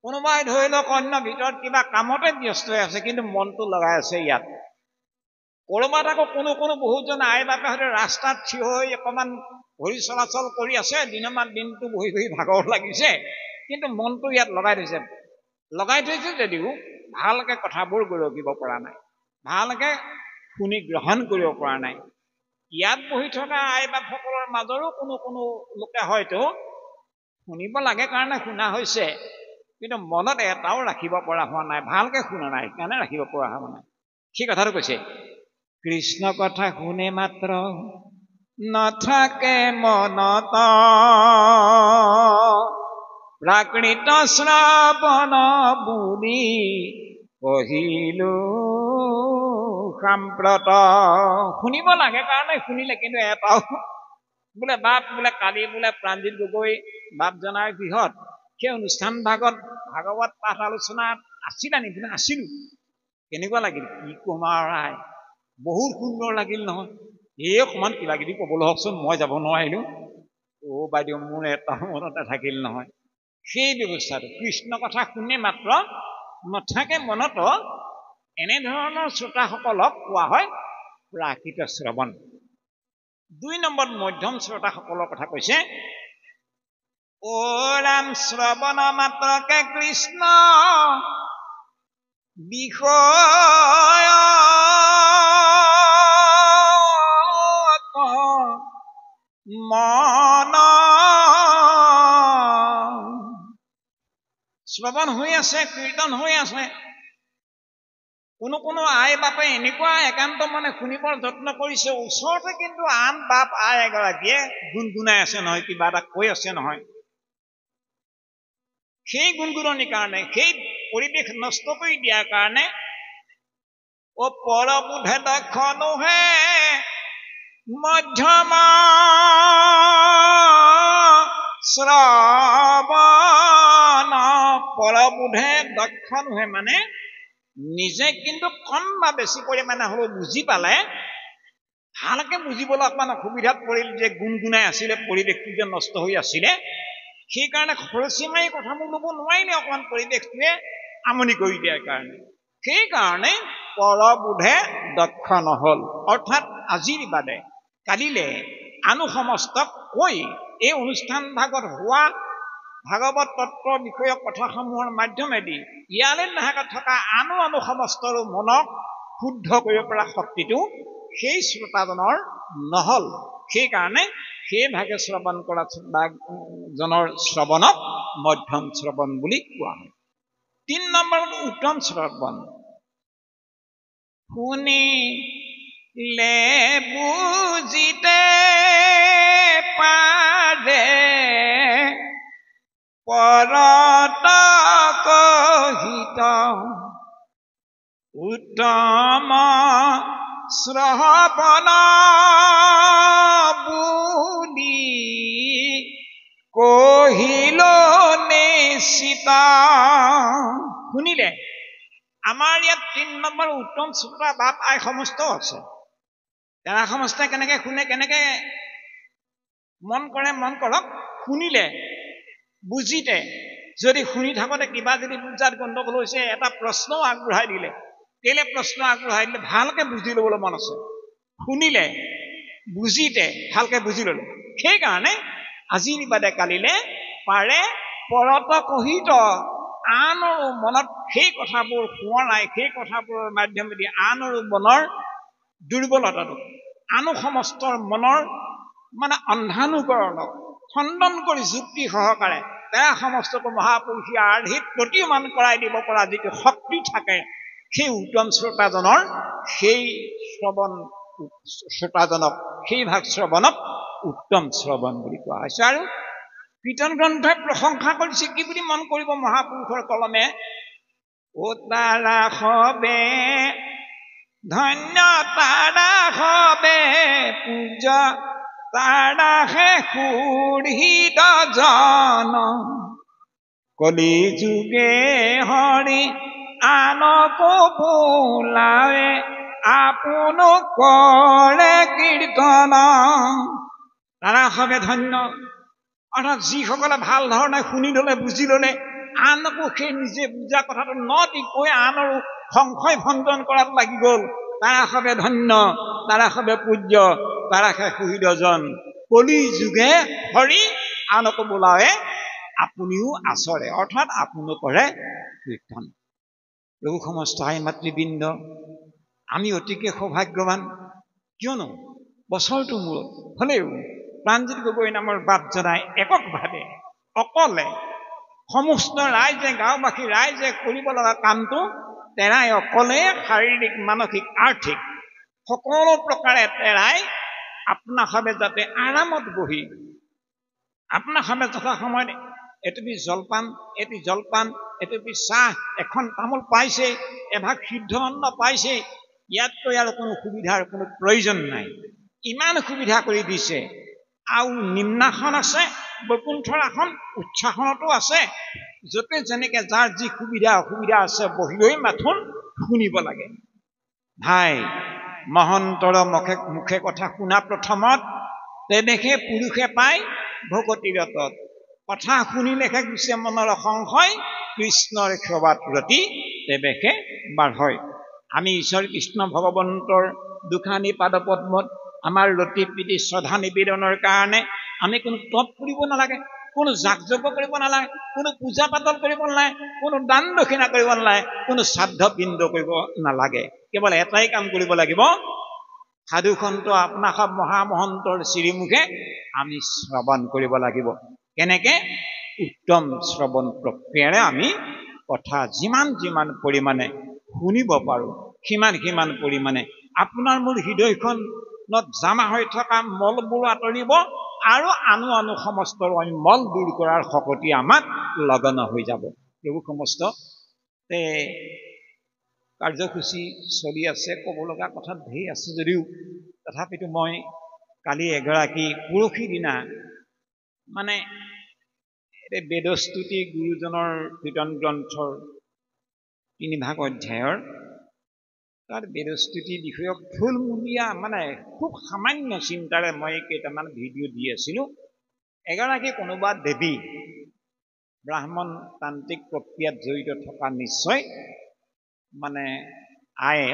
কোনোবাই ধৰি লওক অন্য ভিতৰত কিবা কামতে ব্যস্ত হৈ আছে, কিন্তু মনটো লগাই আছে ইয়াত। কৰবাত আকৌ কোনো বহুজন আই বাপে হয়তো ৰাস্তাত থিয় হৈ অকণমান ভৰি চলাচল কৰি আছে, দিনটো বহি ভাগৰ লাগিছে, কিন্তু মনটো ইয়াত লগাই থৈছে যদিও ভালকে কথাবোৰ গৰকিব পৰা নাই, ভালকে শুনি গ্ৰহণ কৰিব পৰা নাই। ইয়াত বহি থকা আই বাপসকলৰ মাজৰো কোনো লোকে হয়তো শুনিব লাগে কাৰণে শুনা হৈছে, কিন্তু মনত এটাও ৰাখিব পৰা হোৱা নাই, ভালকে শুনা নাই, সেইকাৰণে ৰাখিব পৰা হোৱা নাই। সেই কথাটো কৈছে, কৃষ্ণ কথা শুনে মাত্ৰ নাথাকে মনত, প্ৰাকৃত শ্ৰৱণ বুলি কহিলো সাম্প্ৰত। শুনিব লাগে কাৰণে শুনিলে, কিন্তু এটাও বোলে বাপ বোলে কালি বোলে প্ৰাণজিৎ গগৈ বাপজনাৰ গৃহত সেই অনুষ্ঠান ভাগত ভাগৱত পাঠ আলোচনাত আছিলা নেকি? আছিলো। কেনেকুৱা লাগিল? কি কম আৰু আই, বহুত সুন্দৰ লাগিল নহয়। এই অকণমান কিবা কিবি ক'বলৈ হওকচোন, মই যাব নোৱাৰিলো। বাইদেউ মোৰ এটা মনত নাথাকিল নহয়। সেই ব্যৱস্থাটো কৃষ্ণ কথা শুনে মাত্ৰ নাথাকে মনত, এনেধৰণৰ শ্ৰোতাসকলক কোৱা হয় প্ৰাকৃত শ্ৰৱণ। 2 নম্বৰত মধ্যম শ্ৰোতাসকলৰ কথা কৈছে, অ ৰাম শ্ৰৱণ মাত্ৰকে কৃষ্ণ বিষয় মন। শ্ৰৱণ হৈ আছে, কীৰ্তন হৈ আছে, কোনো আই বাপে এনেকুৱা একান্ত মানে শুনিবৰ যত্ন কৰিছে, ওচৰতে কিন্তু আন বাপ আই এগৰাকীয়ে গুণগুণাই আছে নহয়, কিবা এটা কৈ আছে নহয়। সেই গুণগুণনিৰ কাৰণে, সেই পৰিৱেশ নষ্ট কৰি দিয়াৰ কাৰণে পৰবোধে দক্ষ নোহে মধ্যম শ্ৰৱণ। পৰবোধে দক্ষ নোহে মানে নিজে কিন্তু কম বা বেছি পৰিমাণে হ'লেও বুজি পালে, ভালকে বুজিবলৈ অকমান অসুবিধাত পৰিল, যে গুণগুণাই আছিলে, পৰিৱেশটো যে নষ্ট হৈ আছিলে, সেইকাৰণে খৰচি মাৰি কথাবোৰ ল'ব নোৱাৰিলে, অকমান পৰিৱেশটোৱে আমনি কৰি দিয়াৰ কাৰণে। সেইকাৰণে পৰবোধে দক্ষ নহল, অৰ্থাৎ আজিৰ বাদে কালিলে আনুসমস্তক কৈ এই অনুষ্ঠান ভাগত হোৱা ভাগৱত তত্বৰ বিষয়ক কথাসমূহৰ মাধ্যমেদি ইয়ালৈ নাহাকত থকা আনুসমস্তৰো মনক শুদ্ধ কৰিব পৰা শক্তিটো সেই শ্ৰোতাজনৰ নহল। সেইকাৰণে সেই ভাগে শ্ৰৱণ কৰা জনৰ শ্ৰৱণক মধ্যম শ্ৰৱণ বুলি কোৱা হয়। 3 নম্বৰত উত্তম শ্ৰৱণ। শুনিলে বুজিতে পাৰে পৰত কহিত উত্তম শ্ৰৱণ বুলি কহিল নিশ্চিত। শুনিলে আমাৰ ইয়াত 3 নম্বৰ উত্তম শ্ৰোতা বাপ আই সমস্ত আছে। তেৰা সমস্তাই কেনেকে শুনে, কেনেকে মন কৰে, মন কৰক। শুনিলে বুজিতে, যদি শুনি থাকোতে কিবা যদি বুজাত গণ্ডগোল হৈছে, এটা প্ৰশ্ন আগবঢ়াই দিলে, কেলে প্ৰশ্ন আগবঢ়াই দিলে, ভালকে বুজি ল'বলৈ মন আছে। শুনিলে বুজিতে ভালকে বুজি ললো, সেইকাৰণে আজিৰ বাদে কালিলে পাৰে পৰত কহিত, আনৰো মনত সেই কথাবোৰ সোঁৱৰাই, সেই কথাবোৰৰ মাধ্যমেদি আনৰো মনৰ দুৰ্বলতাটো, আনুসমস্তৰ মনৰ মানে অন্ধানুকৰণক খণ্ডন কৰি যুক্তি সহকাৰে তেৰা সমস্তকো মহাপুৰুষীয় আৰ্হিত প্ৰতীয়মান কৰাই দিব পৰা যিটো শক্তি থাকে, সেই উত্তম শ্ৰোতাজনৰ সেই শ্ৰোতাজনক সেই ভাগ শ্ৰৱণক উত্তম শ্ৰৱণ বুলি কোৱা হৈছে। আৰু কীৰ্তন গ্ৰন্থই প্ৰশংসা কৰিছে কি বুলি মন কৰিব মহাপুৰুষৰ কলমে, অ তাৰা হবে ধন্য তাৰা হবে পূজা তাৰাহে সুৰহিত জন কলি যুগে হৰি আনকো বোলাৱে আপোনো কৰে কীৰ্তন। তাৰা হবে ধন্য। অৰ্থাৎ যিসকলে ভাল ধৰণে শুনি ললে বুজি ললে আনকো সেই নিজে বুজা কথাটো ন দি কৈ আনৰো সংশয় ভঞ্জন কৰাত লাগি গল, তাৰা হবে ধন্য, তাৰা হবে পূজ্য, তাৰাহে সুহৃদজন কলি যুগে হৰি আনকো বোলাৱে আপুনিও আচৰে। অৰ্থাৎ আপুনিও কৰে কীৰ্তন। প্ৰভু সমস্ত আই মাতৃবৃন্দ, আমি অতিকে সৌভাগ্যৱান। কিয়নো বছৰটোৰ মূৰত হলেও প্ৰাণজিৎ গগৈ নামৰ বাপজনাই এককভাৱে অকলে সমস্ত ৰাইজে গাঁওবাসী ৰাইজে কৰিব লগা কামটো তেৰাই অকলে শাৰীৰিক মানসিক আৰ্থিক সকলো প্ৰকাৰে তেৰাই আপোনাসবে যাতে আৰামত বহি আপোনাসবে যথা সময়ত এটুপি জলপান এটুপি চাহ এখন তামোল পাইছে, এভাগ সিদ্ধ অন্ন পাইছে, ইয়াতকৈ আৰু কোনো সুবিধাৰ কোনো প্ৰয়োজন নাই। ইমান সুবিধা কৰি দিছে। আৰু নিম্নাসন আছে, বৈকুণ্ঠৰ উচ্চাসনতো আছে। যতে যেনেকে যাৰ যি সুবিধা অসুবিধা আছে বহি মাথোন শুনিব লাগে। ভাই মহন্তৰ মুখে কথা শুনা প্ৰথমত তেনেকে পুৰুষে পায় ভকতিৰতত। কথা শুনিলেহে গুচে মনৰ সংশয়, কৃষ্ণৰ সেৱাত ৰতি তেবেশে বাঢ়য়। আমি ঈশ্বৰ কৃষ্ণ ভগৱন্তৰ দুখানি পাদপদ্মত আমাৰ ৰতি প্ৰীতি শ্ৰদ্ধা নিবেদনৰ কাৰণে আমি কোনো তপ কৰিব নালাগে, কোনো যাগযজ্ঞ কৰিব নালাগে, কোনো পূজা পাতল কৰিব নালাগে, কোনো দান দক্ষিণা কৰিব নালাগে, কোনো শ্ৰাদ্ধ পিণ্ড কৰিব নালাগে। কেৱল এটাই কাম কৰিব লাগিব, সাধুসন্ত আপোনাসব মহামহন্তৰ শ্ৰীমুখে আমি শ্ৰৱণ কৰিব লাগিব। কেনেকে? উত্তম শ্ৰৱণ প্ৰক্ৰিয়াৰে আমি কথা যিমান পৰিমাণে শুনিব পাৰো সিমান পৰিমাণে আপোনাৰ মোৰ হৃদয়খনত জমা হৈ থকা মলবোৰ আঁতৰিব আৰু আনো সমস্ত মল দূৰ কৰাৰ শক্তি আমাক লগন হৈ যাব। প্ৰভু সমস্ত কাৰ্যসূচী চলি আছে, ক'ব লগা কথা ধেৰ আছে যদিও তথাপিতো মই কালি এগৰাকী পৰহি দিনা মানে বেদস্তুতি গুৰুজনৰ কীৰ্তন গ্ৰন্থৰ 3 ভাগ অধ্যায়ৰ তাত বেদস্তুতি বিষয়ক থুলমূলীয়া মানে খুব সামান্য চিন্তাৰে মই কেইটামান ভিডিঅ' দি আছিলো। এগৰাকী কোনোবা দেৱী ব্ৰাহ্মণ তান্ত্ৰিক প্ৰক্ৰিয়াত জড়িত থকা নিশ্চয় মানে আয়ে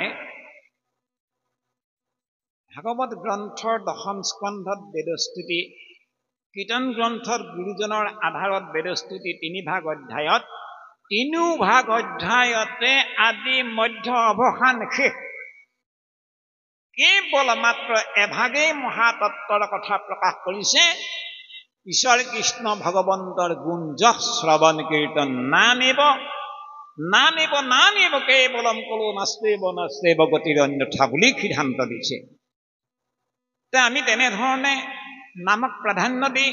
ভাগৱত গ্ৰন্থৰ 10ম স্কন্ধত বেদস্তুতি, কীৰ্তন গ্ৰন্থত গুৰুজনৰ আধাৰত বেদস্তুতি 3 ভাগ অধ্যায়ত 3 ভাগ অধ্যায়তে আদি মধ্য অৱসান শেষ কেৱল মাত্ৰ এভাগেই মহাতত্বৰ কথা প্ৰকাশ কৰিছে। ঈশ্বৰ কৃষ্ণ ভগৱন্তৰ গুণ যশ শ্ৰৱণ কীৰ্তন নামিব কেৱলম কলো নাস্তেব গতিৰ অন্যথা বুলি সিদ্ধান্ত দিছে। আমি তেনেধৰণে নামক প্ৰাধান্য দি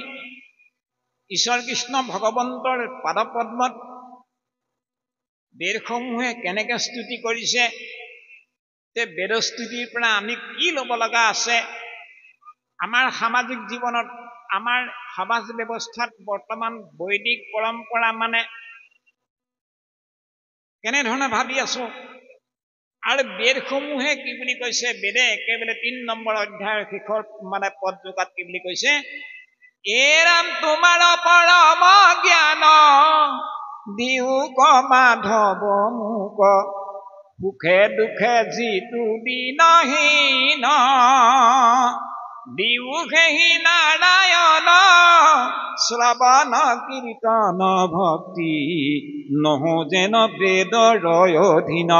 ঈশ্বৰ কৃষ্ণ ভগৱন্তৰ পাদপদ্মত বেদসমূহে কেনেকে স্তুতি কৰিছে, বেদস্তুতিৰ পৰা আমি কি ল'ব লগা আছে, আমাৰ সামাজিক জীৱনত আমাৰ সমাজ ব্যৱস্থাত বৰ্তমান বৈদিক পৰম্পৰা মানে কেনেধৰণে ভাবি আছো আৰু বেদসমূহে কি বুলি কৈছে। বেদে একেবাৰে 3 নম্বৰ অধ্যায়ৰ শেষৰ মানে পদযোগাত কি বুলি কৈছে, এৰাম তোমাৰ পৰম জ্ঞান দিও ক মাধৱ মোক সুখে দুখে যিটো দিনহীন দিও সেহি নাৰায়ণ শ্ৰৱণ কীৰ্তন ভক্তি নহো যেন বেদৰ অধীন।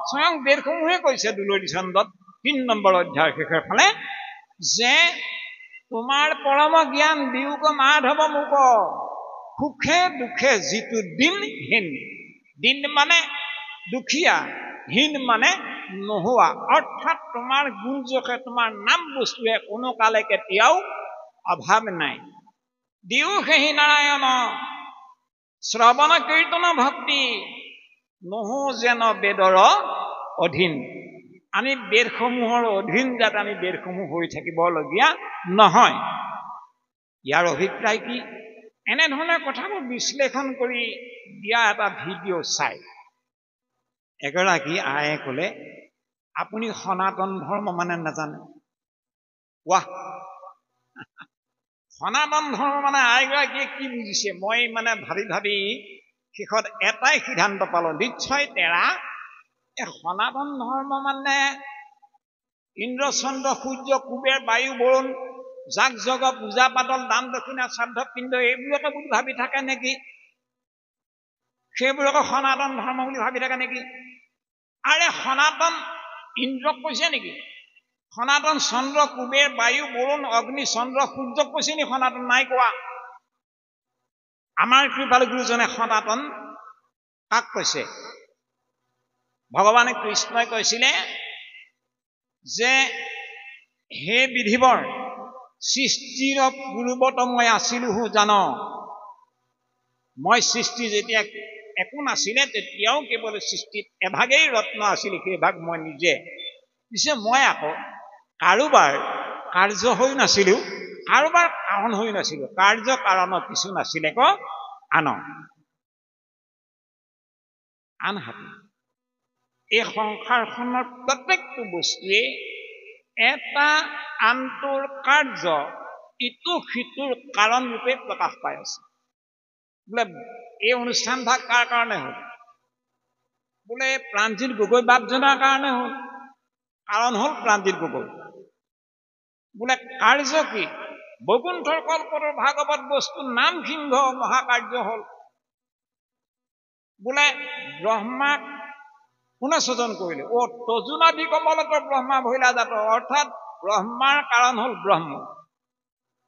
স্বয়ং বেদসমূহে কৈছে দুলৰী ছন্দত 3 নম্বৰ অধ্যায়ৰ শেষৰ ফালে যে তোমাৰ পৰম জ্ঞান দিওক মাধৱ মোক সুখে দুখে যিটো দিনহীন, দিন মানে দুখীয়া, হীন মানে নোহোৱা, অৰ্থাৎ তোমাৰ গুণ জোখে তোমাৰ নাম বস্তুৱে কোনো কালে কেতিয়াও অভাৱ নাই। দিও সেহি নাৰায়ণ শ্ৰৱণ কীৰ্তন ভক্তি নহো যেন বেদৰ অধীন। আমি বেদসমূহৰ অধীন যাতে আমি বেদসমূহ হৈ থাকিবলগীয়া নহয়। ইয়াৰ অভিপ্ৰায় কি? এনেধৰণৰ কথাবোৰ বিশ্লেষণ কৰি দিয়া এটা ভিডিঅ' চাই এগৰাকী আয়ে ক'লে, আপুনি সনাতন ধৰ্ম মানে নাজানে। ৱাহ, সনাতন ধৰ্ম মানে আইগৰাকীয়ে কি বুজিছে? মই মানে ভাবি ভাবি শেষত এটাই সিদ্ধান্ত পালো, নিশ্চয় তেৰা এই সনাতন ধৰ্ম মানে ইন্দ্ৰ চন্দ্ৰ সূৰ্য কুবেৰ বায়ু বৰুণ যাক যগ পূজা পাতল দান দক্ষিণা শ্ৰাদ্ধ পিণ্ড এইবোৰকে বুলি ভাবি থাকে নেকি? সেইবোৰকে সনাতন ধৰ্ম বুলি ভাবি থাকে নেকি? আৰে সনাতন ইন্দ্ৰক কৈছে নেকি? সনাতন চন্দ্ৰ কুবেৰ বায়ু বৰুণ অগ্নি চন্দ্ৰ সূৰ্যক কৈছে নি? সনাতন নাই কোৱা। আমাৰ কৃপালু গুৰুজনে সনাতন কাক কৈছে? ভগৱানে কৃষ্ণই কৈছিলে যে হে বিধিবৰ, সৃষ্টিৰ পূৰ্বত মই আছিলো জান। মই সৃষ্টি যেতিয়া একো নাছিলে তেতিয়াও কেৱল সৃষ্টিত এভাগেই ৰত্ন আছিল, সেইভাগ মই নিজে। পিছে মই আকৌ কাৰোবাৰ কাৰ্য হৈ নাছিলো, কাৰোবাৰ কাৰণ হৈ নাছিলো। কাৰ্য কাৰণত কিছু নাছিলে আনহাতে এই সংসাৰখনৰ প্ৰত্যেকটো বস্তুৱে এটা আনটোৰ কাৰ্য ইটো সিটোৰ কাৰণ ৰূপে প্ৰকাশ পাই আছে। বোলে এই অনুষ্ঠান ভাগ কাৰ কাৰণে হ'ল? বোলে প্ৰাণজিৎ গগৈ বাপজনাৰ কাৰণে হ'ল। কাৰণ হ'ল প্ৰাণজিৎ গগৈ। বোলে কাৰ্য কি? বৈকুণ্ঠৰ কল্পতৰ ভাগৱত বস্তু নাম সিংহ মহাকাৰ্য হ'ল। বোলে ব্ৰহ্মাক কোনে স্বজন কৰিলে? তজুনাভি কমলত ব্ৰহ্মা ভৈলা জাত, অৰ্থাৎ ব্ৰহ্মাৰ কাৰণ হ'ল ব্ৰহ্ম।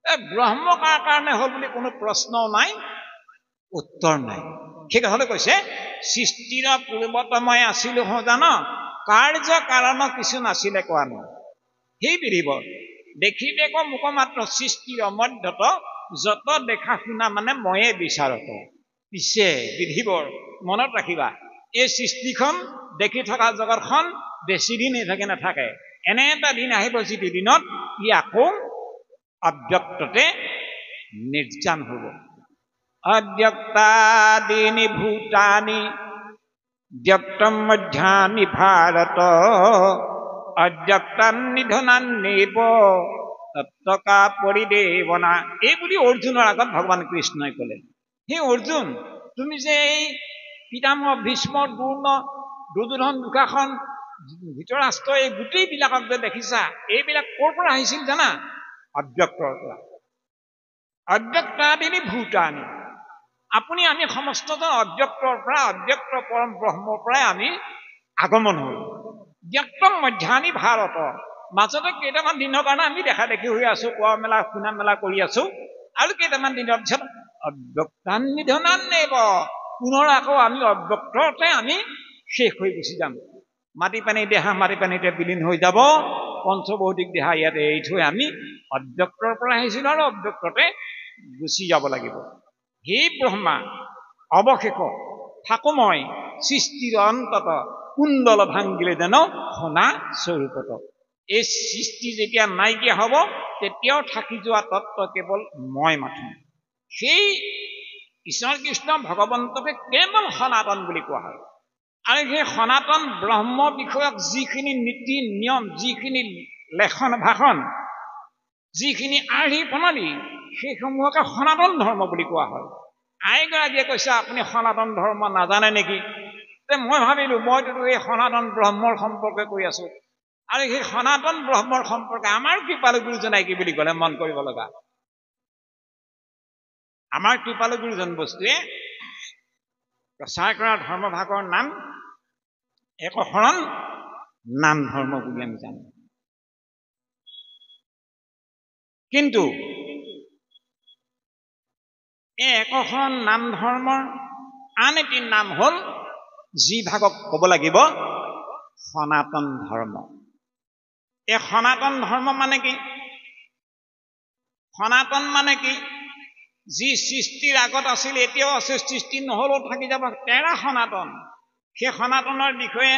এই ব্ৰহ্ম কাৰ কাৰণে হ'ল বুলি কোনো প্ৰশ্নও নাই, উত্তৰ নাই। সেই কথাটো কৈছে, সৃষ্টিৰ পূৰ্বত মই আছিলো জান, কাৰ্য কাৰণ কিছু নাছিলে কোৱা নাই। সেই বিধিবৰ দেখিবে ক মোক মাত্ৰ সৃষ্টিৰ মধ্যত, যত দেখা শুনা মানে ময়ে বিচাৰত। পিছে বিধিবৰ মনত ৰাখিবা, এই সৃষ্টিখন দেখি থকা জগতখন বেছি দিন নাথাকে। এনে এটা দিন আহিব যিটো দিনত ই আকৌ অব্যক্ততে নিৰ্যান হব। অব্যক্তাদীনি ভূতানি ব্যক্তম মধ্যানি ভাৰত, অব্যক্তান নিধনান্নেব তত্ত্বকা পৰিদেৱনা। এই বুলি অৰ্জুনৰ আগত ভগৱান কৃষ্ণই কলে, হে অৰ্জুন, তুমি যে এই পিতামহ ভীষ্ম দ্ৰোণ দুৰ্যোধন দুঃশাসন ধৃতৰাষ্ট্ৰ এই গোটেইবিলাকক যে দেখিছা, এইবিলাক ক'ৰ পৰা আহিছিল জানা? অব্যক্তৰ পৰা। অব্যক্তাদীনি ভূতানি, আপুনি আমি সমস্তজন অব্যক্তৰ পৰা, অব্যক্ত পৰম ব্ৰহ্মৰ পৰাই আমি আগমন হল। ব্যক্তম মধ্যানি ভাৰত, মাজতে কেইটামান দিনৰ কাৰণে আমি দেখা দেখি হৈ আছো, কোৱা মেলা শুনা মেলা কৰি আছো, আৰু কেইটামান দিনৰ পিছত অব্যক্তান নিধনান্নেব, পুনৰ আকৌ আমি অব্যক্ততে আমি শেষ হৈ গুচি যাম। মাটি পানী দেহা মাটি পানীতে বিলীন হৈ যাব, পঞ্চভৌতিক দেহা ইয়াতে এৰি থৈ আমি অব্যক্তৰ পৰা আহিছিলো আৰু অব্যক্ততে গুচি যাব লাগিব। হে ব্ৰহ্মা, অৱশেষত থাকো মই সৃষ্টিৰ অন্তত, কুণ্ডল ভাংগিলে যেন সোণা স্বৰূপত। এই সৃষ্টি যেতিয়া নাইকিয়া হব, তেতিয়াও থাকি যোৱা তত্ত্ব কেৱল মই মাথো। সেই ঈশ্বৰ কৃষ্ণ ভগৱন্তকে কেৱল সনাতন বুলি কোৱা হয়। আৰু সেই সনাতন ব্ৰহ্ম বিষয়ক যিখিনি নীতি নিয়ম, যিখিনি লেখন ভাষণ, যিখিনি আৰ্হি প্ৰণালী, সেইসমূহকে সনাতন ধৰ্ম বুলি কোৱা হয়। আইগৰাকীয়ে কৈছে আপুনি সনাতন ধৰ্ম নাজানে নেকি? মই ভাবিলো মইতো এই সনাতন ব্ৰহ্মৰ সম্পৰ্কে কৈ আছো, আৰু সেই সনাতন ব্ৰহ্মৰ সম্পৰ্কে আমাৰ কৃপালু গুৰুজনাই কি বুলি কলে মন কৰিব লগা। আমাৰ কৃপালু গুৰুজন বস্তুৱে প্ৰচাৰ কৰা ধৰ্মভাগৰ নাম একশৰণ নাম ধৰ্ম বুলি আমি জানো। কিন্তু এই একশৰণ নাম ধৰ্মৰ আন এটি নাম হল, যি ভাগক কব লাগিব সনাতন ধৰ্ম। এই সনাতন ধৰ্ম মানে কি? সনাতন মানে কি? যি সৃষ্টিৰ আগত আছিল এতিয়াও আছে, সৃষ্টি নহলেও থাকি যাব, তেৰা সনাতন। সেই সনাতনৰ বিষয়ে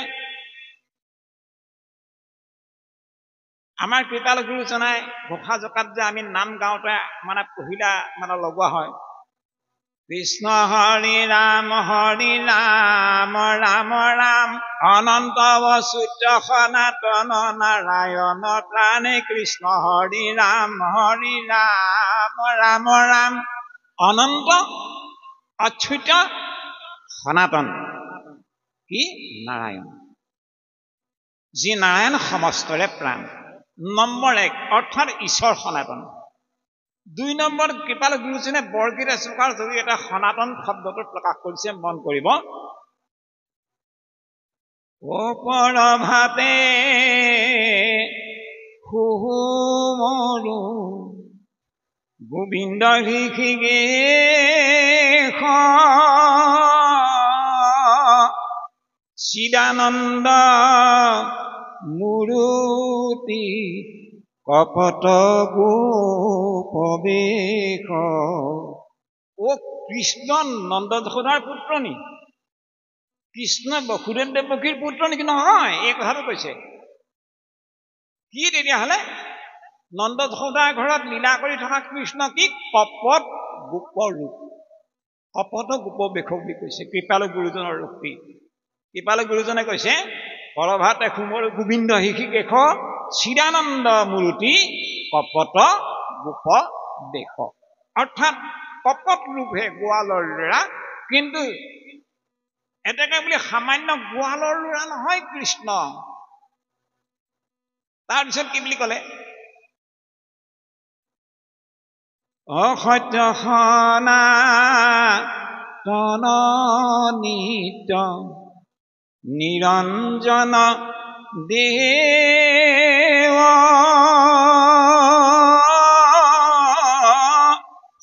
আমাৰ কৃপাল গুৰুজনাই ঘোষা জকাত যে আমি নাম গাওঁতে মানে পহিলা মানে লগোৱা হয়, কৃষ্ণ হৰি ৰাম ৰাম ৰাম অনন্ত অচ্যুত সনাতন নাৰায়ণ প্ৰাণে কৃষ্ণ হৰি ৰাম ৰাম ৰাম অনন্ত অচ্যুত সনাতন কি নাৰায়ণ, যি নাৰায়ণ সমস্তৰে প্ৰাণ। নম্বৰ 1 অৰ্থাৎ ঈশ্বৰ সনাতন। 2 নম্বৰ কৃপাল গুৰুজনে বৰগীত এচুকাৰ জৰিয়তে সনাতন শব্দটো প্ৰকাশ কৰিছে, মন কৰিব। অপৰভাতে সুমৰু গোবিন্দ হৃষিকেশ চিদানন্দ মূৰুতি কপট গোপবেশ। ও কৃষ্ণ নন্দ যশোদাৰ পুত্ৰ নি? কৃষ্ণ বসুদেৱ দেৱকীৰ পুত্ৰ নেকি? নহয়, এই কথাটো কৈছে। কি তেতিয়াহ'লে? নন্দ যশোদাৰ ঘৰত লীলা কৰি থকা কৃষ্ণ কি? কপট গোপ ৰূপ, কপট গোপবেশ বুলি কৈছে কৃপাল গুৰুজনৰ ৰূপী। কৃপাল গুৰুজনে কৈছে পৰভাতে সুমৰু গোবিন্দ হৃষিকেশ চিদানন্দ মূৰুতি কপট গোপ দেশ। অৰ্থাৎ কপট ৰূপহে গোৱালৰ ল'ৰা, কিন্তু এতেকে বুলি সামান্য গোৱালৰ ল'ৰা নহয় কৃষ্ণ। তাৰপিছত কি বুলি ক'লে? অসত্য সনাতন নিত্য নিৰঞ্জন দেৱ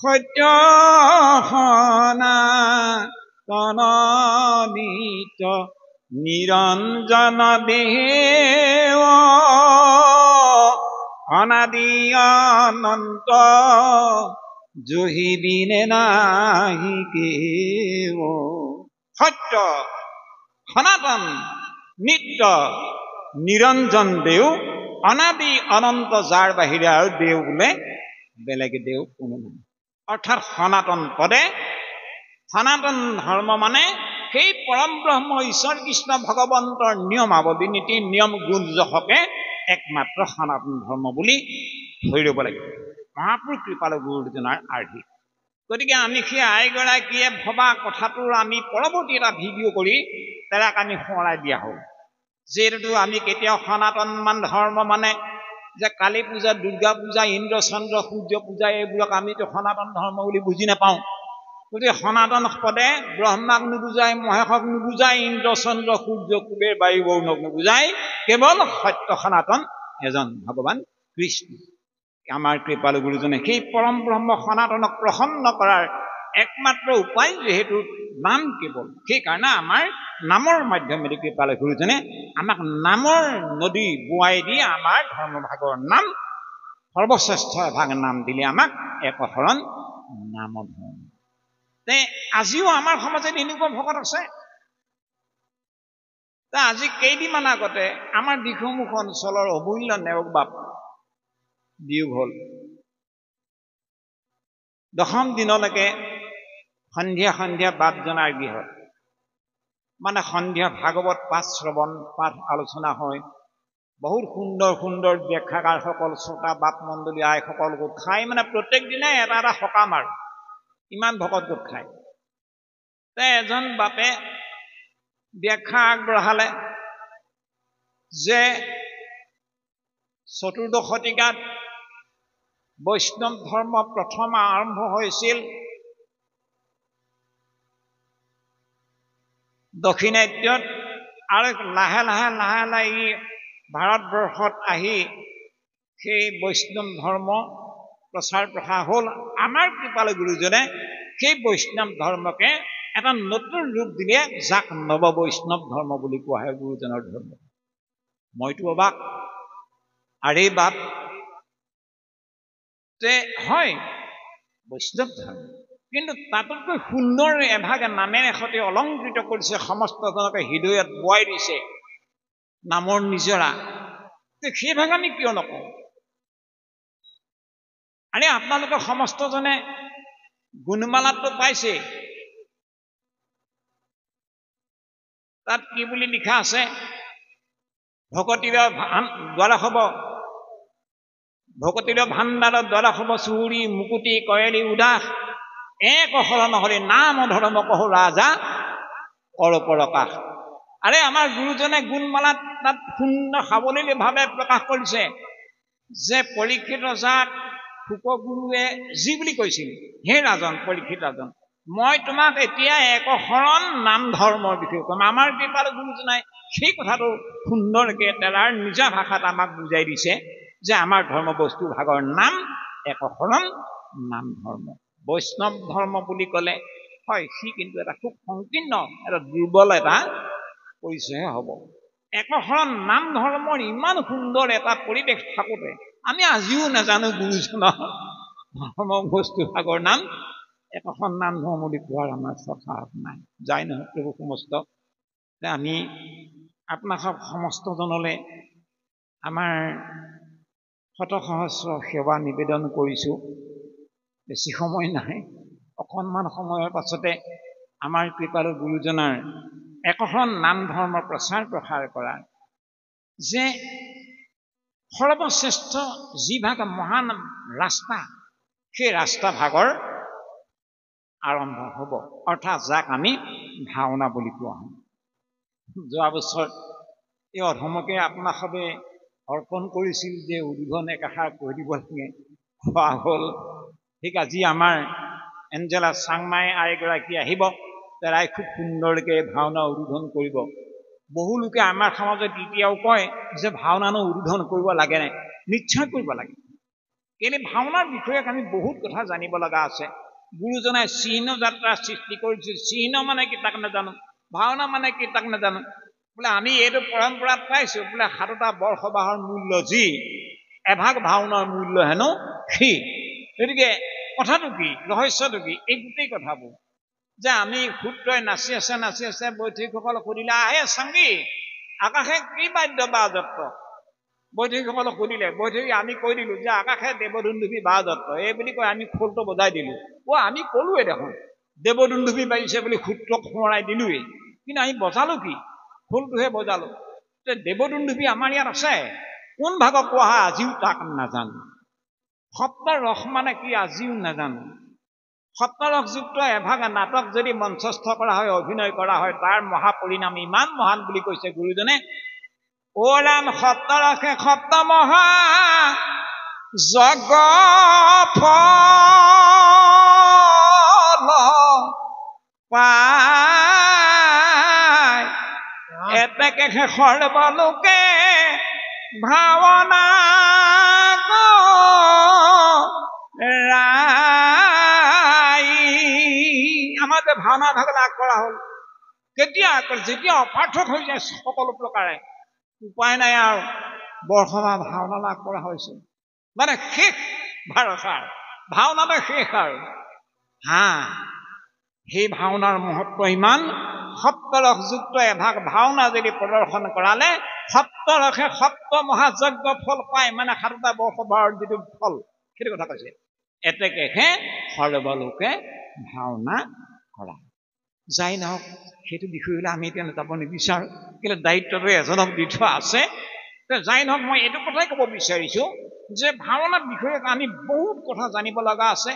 সত্য সনাতন নিত্য নিৰঞ্জন দেৱ অনাদি অনন্ত জহি বিনে নাহি কেৱ। সত্য সনাতন নিত্য নিৰঞ্জন দেও, অনাদি অনন্ত, যাৰ বাহিৰে আৰু দেও বোলে বেলেগে দেও কোনো নাই। অৰ্থাৎ সনাতন পদে, সনাতন ধৰ্ম মানে সেই পৰম ব্ৰহ্ম ঈশ্বৰ কৃষ্ণ ভগৱন্তৰ নিয়মাৱলী নীতি নিয়ম গুণ যশকে একমাত্ৰ সনাতন ধৰ্ম বুলি ধৰি ল'ব লাগিব। মহাপুৰুষ কৃপাল গুৰুজনাৰ আৰ্হি। গতিকে আমি সেই আইগৰাকীয়ে ভবা কথাটোৰ আমি পৰৱৰ্তী এটা ভিডিঅ' কৰি তাক আমি সোঁৱৰাই দিয়া হ'ল। যিহেতু আমি কেতিয়াও সনাতন ধৰ্ম মানে যে কালী পূজা, দুৰ্গা পূজা, ইন্দ্ৰ চন্দ্ৰ সূৰ্য পূজা এইবোৰক আমিতো সনাতন ধৰ্ম বুলি বুজি নাপাওঁ। গতিকে সনাতন পদে ব্ৰহ্মাক নুবুজায়, মহেশক নুবুজায়, ইন্দ্ৰ চন্দ্ৰ সূৰ্য কুবেৰ বায়ু বৰুণক নুবুজায়, কেৱল সত্য সনাতন এজন ভগৱান কৃষ্ণ। আমাৰ কৃপাল গুৰুজনে সেই পৰম ব্ৰহ্ম সনাতনক প্ৰসন্ন কৰাৰ একমাত্ৰ উপায় যিহেতু নাম কেৱল, সেইকাৰণে আমাৰ নামৰ মাধ্যমেৰে কৃপাল গুৰুজনে আমাক নামৰ নদী বোৱাই দি আমাৰ ধৰ্মভাগৰ নাম সৰ্বশ্ৰেষ্ঠ এভাগ নাম দিলে আমাক একশৰণ নাম ধৰ্ম। আজিও আমাৰ সমাজত এনেকুৱা ভকত আছে। আজি কেইদিনমান আগতে আমাৰ দিখৌমুখ অঞ্চলৰ অমূল্য নেওগ বাপ বিয়োগ হ'ল। 10ম দিনলৈকে সন্ধিয়া সন্ধিয়া বাপজনাৰ গৃহত মানে সন্ধিয়া ভাগৱত পাঠ শ্ৰৱণ, পাঠ আলোচনা হয়। বহুত সুন্দৰ সুন্দৰ ব্যাখ্যাকাৰসকল, শ্ৰোতা বাপ মণ্ডলী আইসকল গোট খাই, মানে প্ৰত্যেক দিনাই এটা এটা সকাম আৰু ইমান ভকত গোট খায়। এজন বাপে ব্যাখ্যা আগবঢ়ালে যে 14শ শতিকাত বৈষ্ণৱ ধৰ্ম প্ৰথম আৰম্ভ হৈছিল দক্ষিণাত্যত, আৰু লাহে লাহে লাহে লাহে ই ভাৰতবৰ্ষত আহি সেই বৈষ্ণৱ ধৰ্ম প্ৰচাৰ প্ৰসাৰ হ'ল। আমাৰ কৃপাল গুৰুজনে সেই বৈষ্ণৱ ধৰ্মকে এটা নতুন ৰূপ দিলে, যাক নৱ বৈষ্ণৱ ধৰ্ম বুলি কোৱা হয় গুৰুজনৰ ধৰ্ম। মইতো অবাক। আৰে বাপ, হয় বৈষ্ণৱ ধৰ্ম, কিন্তু তাতোতকৈ সুন্দৰ এভাগ নামেৰে সৈতে অলংকৃত কৰিছে, সমস্তজনকে হৃদয়ত বোৱাই দিছে নামৰ নিজৰা। সেই ভাগ আমি কিয় নকওঁ? আৰে আপোনালোকে সমস্তজনে গুণমালাটো পাইছে, তাত কি বুলি লিখা আছে? ভকতিৰ দ্বাৰা হব, ভকতিৰ ভাণ্ডাৰৰ দ্বাৰা হব চুৰি মুকুতি কয়লি উদাস, এক অহৰণ হৰি নাম ধৰ্ম কহু ৰাজা কৰ প্ৰকাশ। আৰে আমাৰ গুৰুজনে গুণমালাত তাত সুন্দৰ সাৱলীলভাৱে প্ৰকাশ কৰিছে যে পৰীক্ষিত ৰজাক শুকগুৰুৱে যি বুলি কৈছিল, হে ৰাজন, পৰীক্ষিত ৰাজন, মই তোমাক এতিয়া একশৰণ নাম ধৰ্মৰ বিষয়ে কম। আমাৰ কৃপাল গুৰুজনাই সেই কথাটো সুন্দৰকে তাৰ নিজা ভাষাত আমাক বুজাই দিছে যে আমাৰ ধৰ্ম বস্তু ভাগৰ নাম একশৰণ নাম ধৰ্ম। বৈষ্ণৱ ধৰ্ম বুলি ক'লে হয়, সি কিন্তু এটা খুব সংকীৰ্ণ, এটা দুৰ্বল এটা পৰিচয় হ'ব। একশৰণ নাম ধৰ্মৰ ইমান সুন্দৰ এটা পৰিৱেশ থাকোঁতে আমি আজিও নাজানো গুৰুজনৰ ধৰ্ম বস্তু ভাগৰ নাম একশৰণ নাম ধৰ্ম বুলি কোৱাৰ আমাৰ স্বভাৱ নাই। যাই নহয় প্ৰভু সমস্ত, আমি আপোনাক সমস্তজনলৈ আমাৰ শতসহস্ৰ সেৱা নিবেদন কৰিছোঁ। বেছি সময় নাই, অকণমান সময়ৰ পাছতে আমাৰ কৃপালু গুৰুজনাৰ একশৰণ নাম ধৰ্মৰ প্ৰচাৰ প্ৰসাৰ কৰা যে সৰ্বশ্ৰেষ্ঠ যি ভাগ মহান ৰাস্তা, সেই ৰাস্তা ভাগৰ আৰম্ভ হ'ব, অৰ্থাৎ যাক আমি ভাওনা বুলি কোৱা হয়। যোৱা বছৰ এই অধমকে আপোনাক সবে অৰ্পণ কৰিছিল যে উদ্বোধন একাষাৰ কৈ দিব লাগে, খোৱা হ'ল। ঠিক আজি আমাৰ এঞ্জেলা চাংমাই আইগৰাকী আহিব, তাই খুব সুন্দৰকৈ ভাওনা উদ্বোধন কৰিব। বহু লোকে আমাৰ সমাজত এতিয়াও কয় যে ভাওনানো উদ্বোধন কৰিব লাগে নাই? নিশ্চয় কৰিব লাগে। কেলে ভাওনাৰ বিষয়ে আমি বহুত কথা জানিব লগা আছে। গুৰুজনাই চিহ্ন যাত্ৰাৰ সৃষ্টি কৰিছিল, চিহ্ন মানে কি তাক নাজানো, ভাওনা মানে কি তাক নাজানো। বোলে আমি এইটো পৰম্পৰাত পাইছো, বোলে 7টা বৰসবাহৰ মূল্য যি, এভাগ ভাওনাৰ মূল্য হেনো সি। গতিকে কথাটো কি, ৰহস্যটো কি? এই গোটেই কথাবোৰ যে আমি সূত্ৰই নাচি আছে বৈঠকসকলক সুধিলে, আহে চাংগি আকাশে কি বাদ্য বাজত্ব? বৈঠকসকলক সুধিলে, বৈঠকি আমি কৈ দিলো যে আকাশে দেৱদুন্দুভি বাজত্ব এই বুলি কৈ আমি খোলটো বজাই দিলো। আমি কলোৱে দেখোন দেৱদুন্দুভি বাজিছে বুলি সূত্ৰক সোঁৱৰাই দিলোৱেই, কিন্তু আমি বজালো কি? খোলটোহে বজালো। দেৱদুন্দুভি আমাৰ ইয়াত আছে, কোন ভাগত কোৱা হয় আজিও তাক নাজানো। সপ্তৰস মানে কি আজিও নাজানো। সপ্তৰসযুক্ত এভাগ নাটক যদি মঞ্চস্থ কৰা হয়, অভিনয় কৰা হয়, তাৰ মহাপৰিণাম ইমান মহান বুলি কৈছে গুৰুজনে। অ ৰাম সপ্তৰসে সপ্ত মহা যজ্ঞ ফল পায়, এতেকে সৰ্বলোকে ভাৱনা ৰাই। আমাৰ যে ভাওনা ভাগ লাভ কৰা হ'ল কেতিয়া? যেতিয়া অপাৰ্থক হৈ যায় সকলো প্ৰকাৰে, উপায় নাই আৰু বৰসভা ভাওনা লাভ কৰা হৈছে, মানে শেষ ভাৰসাৰ ভাওনাতে শেষ আৰু। সেই ভাওনাৰ মহত্ব ইমান, সপ্তৰসযুক্ত এভাগ ভাওনা যদি প্ৰদৰ্শন কৰালে সপ্তৰসে সপ্ত মহাযজ্ঞ ফল পায়, মানে 7টা বৰসভাৰ যিটো ফল সেইটো কথা কৈছে। এতেকেহে সৰ্বলোকে ভাওনা কৰা। যাই নহওক সেইটো বিষয়লৈ আমি এতিয়া যাব নিবিচাৰো, কিন্তু দায়িত্বটো এজনক দি থোৱা আছে। যাই নহওক মই এইটো কথাই ক'ব বিচাৰিছো যে ভাওনাৰ বিষয়ে আমি বহুত কথা জানিব লগা আছে,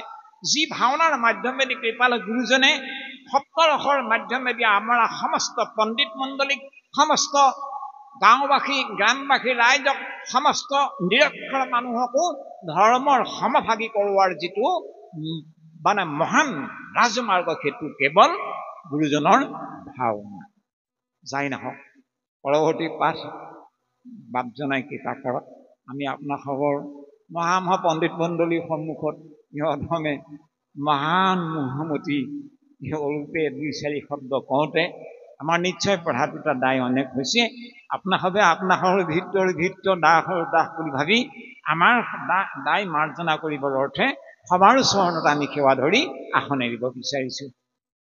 যি ভাওনাৰ মাধ্যমেদি কৃপাল গুৰুজনে সপ্তৰসৰ মাধ্যমেদি আমাৰ সমস্ত পণ্ডিত মণ্ডলীক, সমস্ত গাঁওবাসী গ্ৰামবাসী ৰাইজক, সমস্ত নিৰক্ষৰ মানুহকো ধৰ্মৰ সমভাগী কৰোৱাৰ যিটো মানে মহান ৰাজমাৰ্গ, সেইটো কেৱল গুৰুজনৰ ভাওনা। যাই নহওক পৰৱৰ্তী পাঠ বাপ জনাই কৃপাকৰত আমি আপোনাৰ খবৰ মহা পণ্ডিত মণ্ডলীৰ সন্মুখত অধমে মহান মহামতী অৰূপে 2-4 শব্দ কওঁতে আমাৰ নিশ্চয় পঢ়াটো এটা দায় অনেক হৈছে। আপোনাৰ ভিতৰ দাসৰ দাস বুলি ভাবি আমাৰ দায় মাৰ্জনা কৰিবৰ অৰ্থে সবাৰ চৰণত আমি সেৱা ধৰি আসন এৰিব বিচাৰিছো।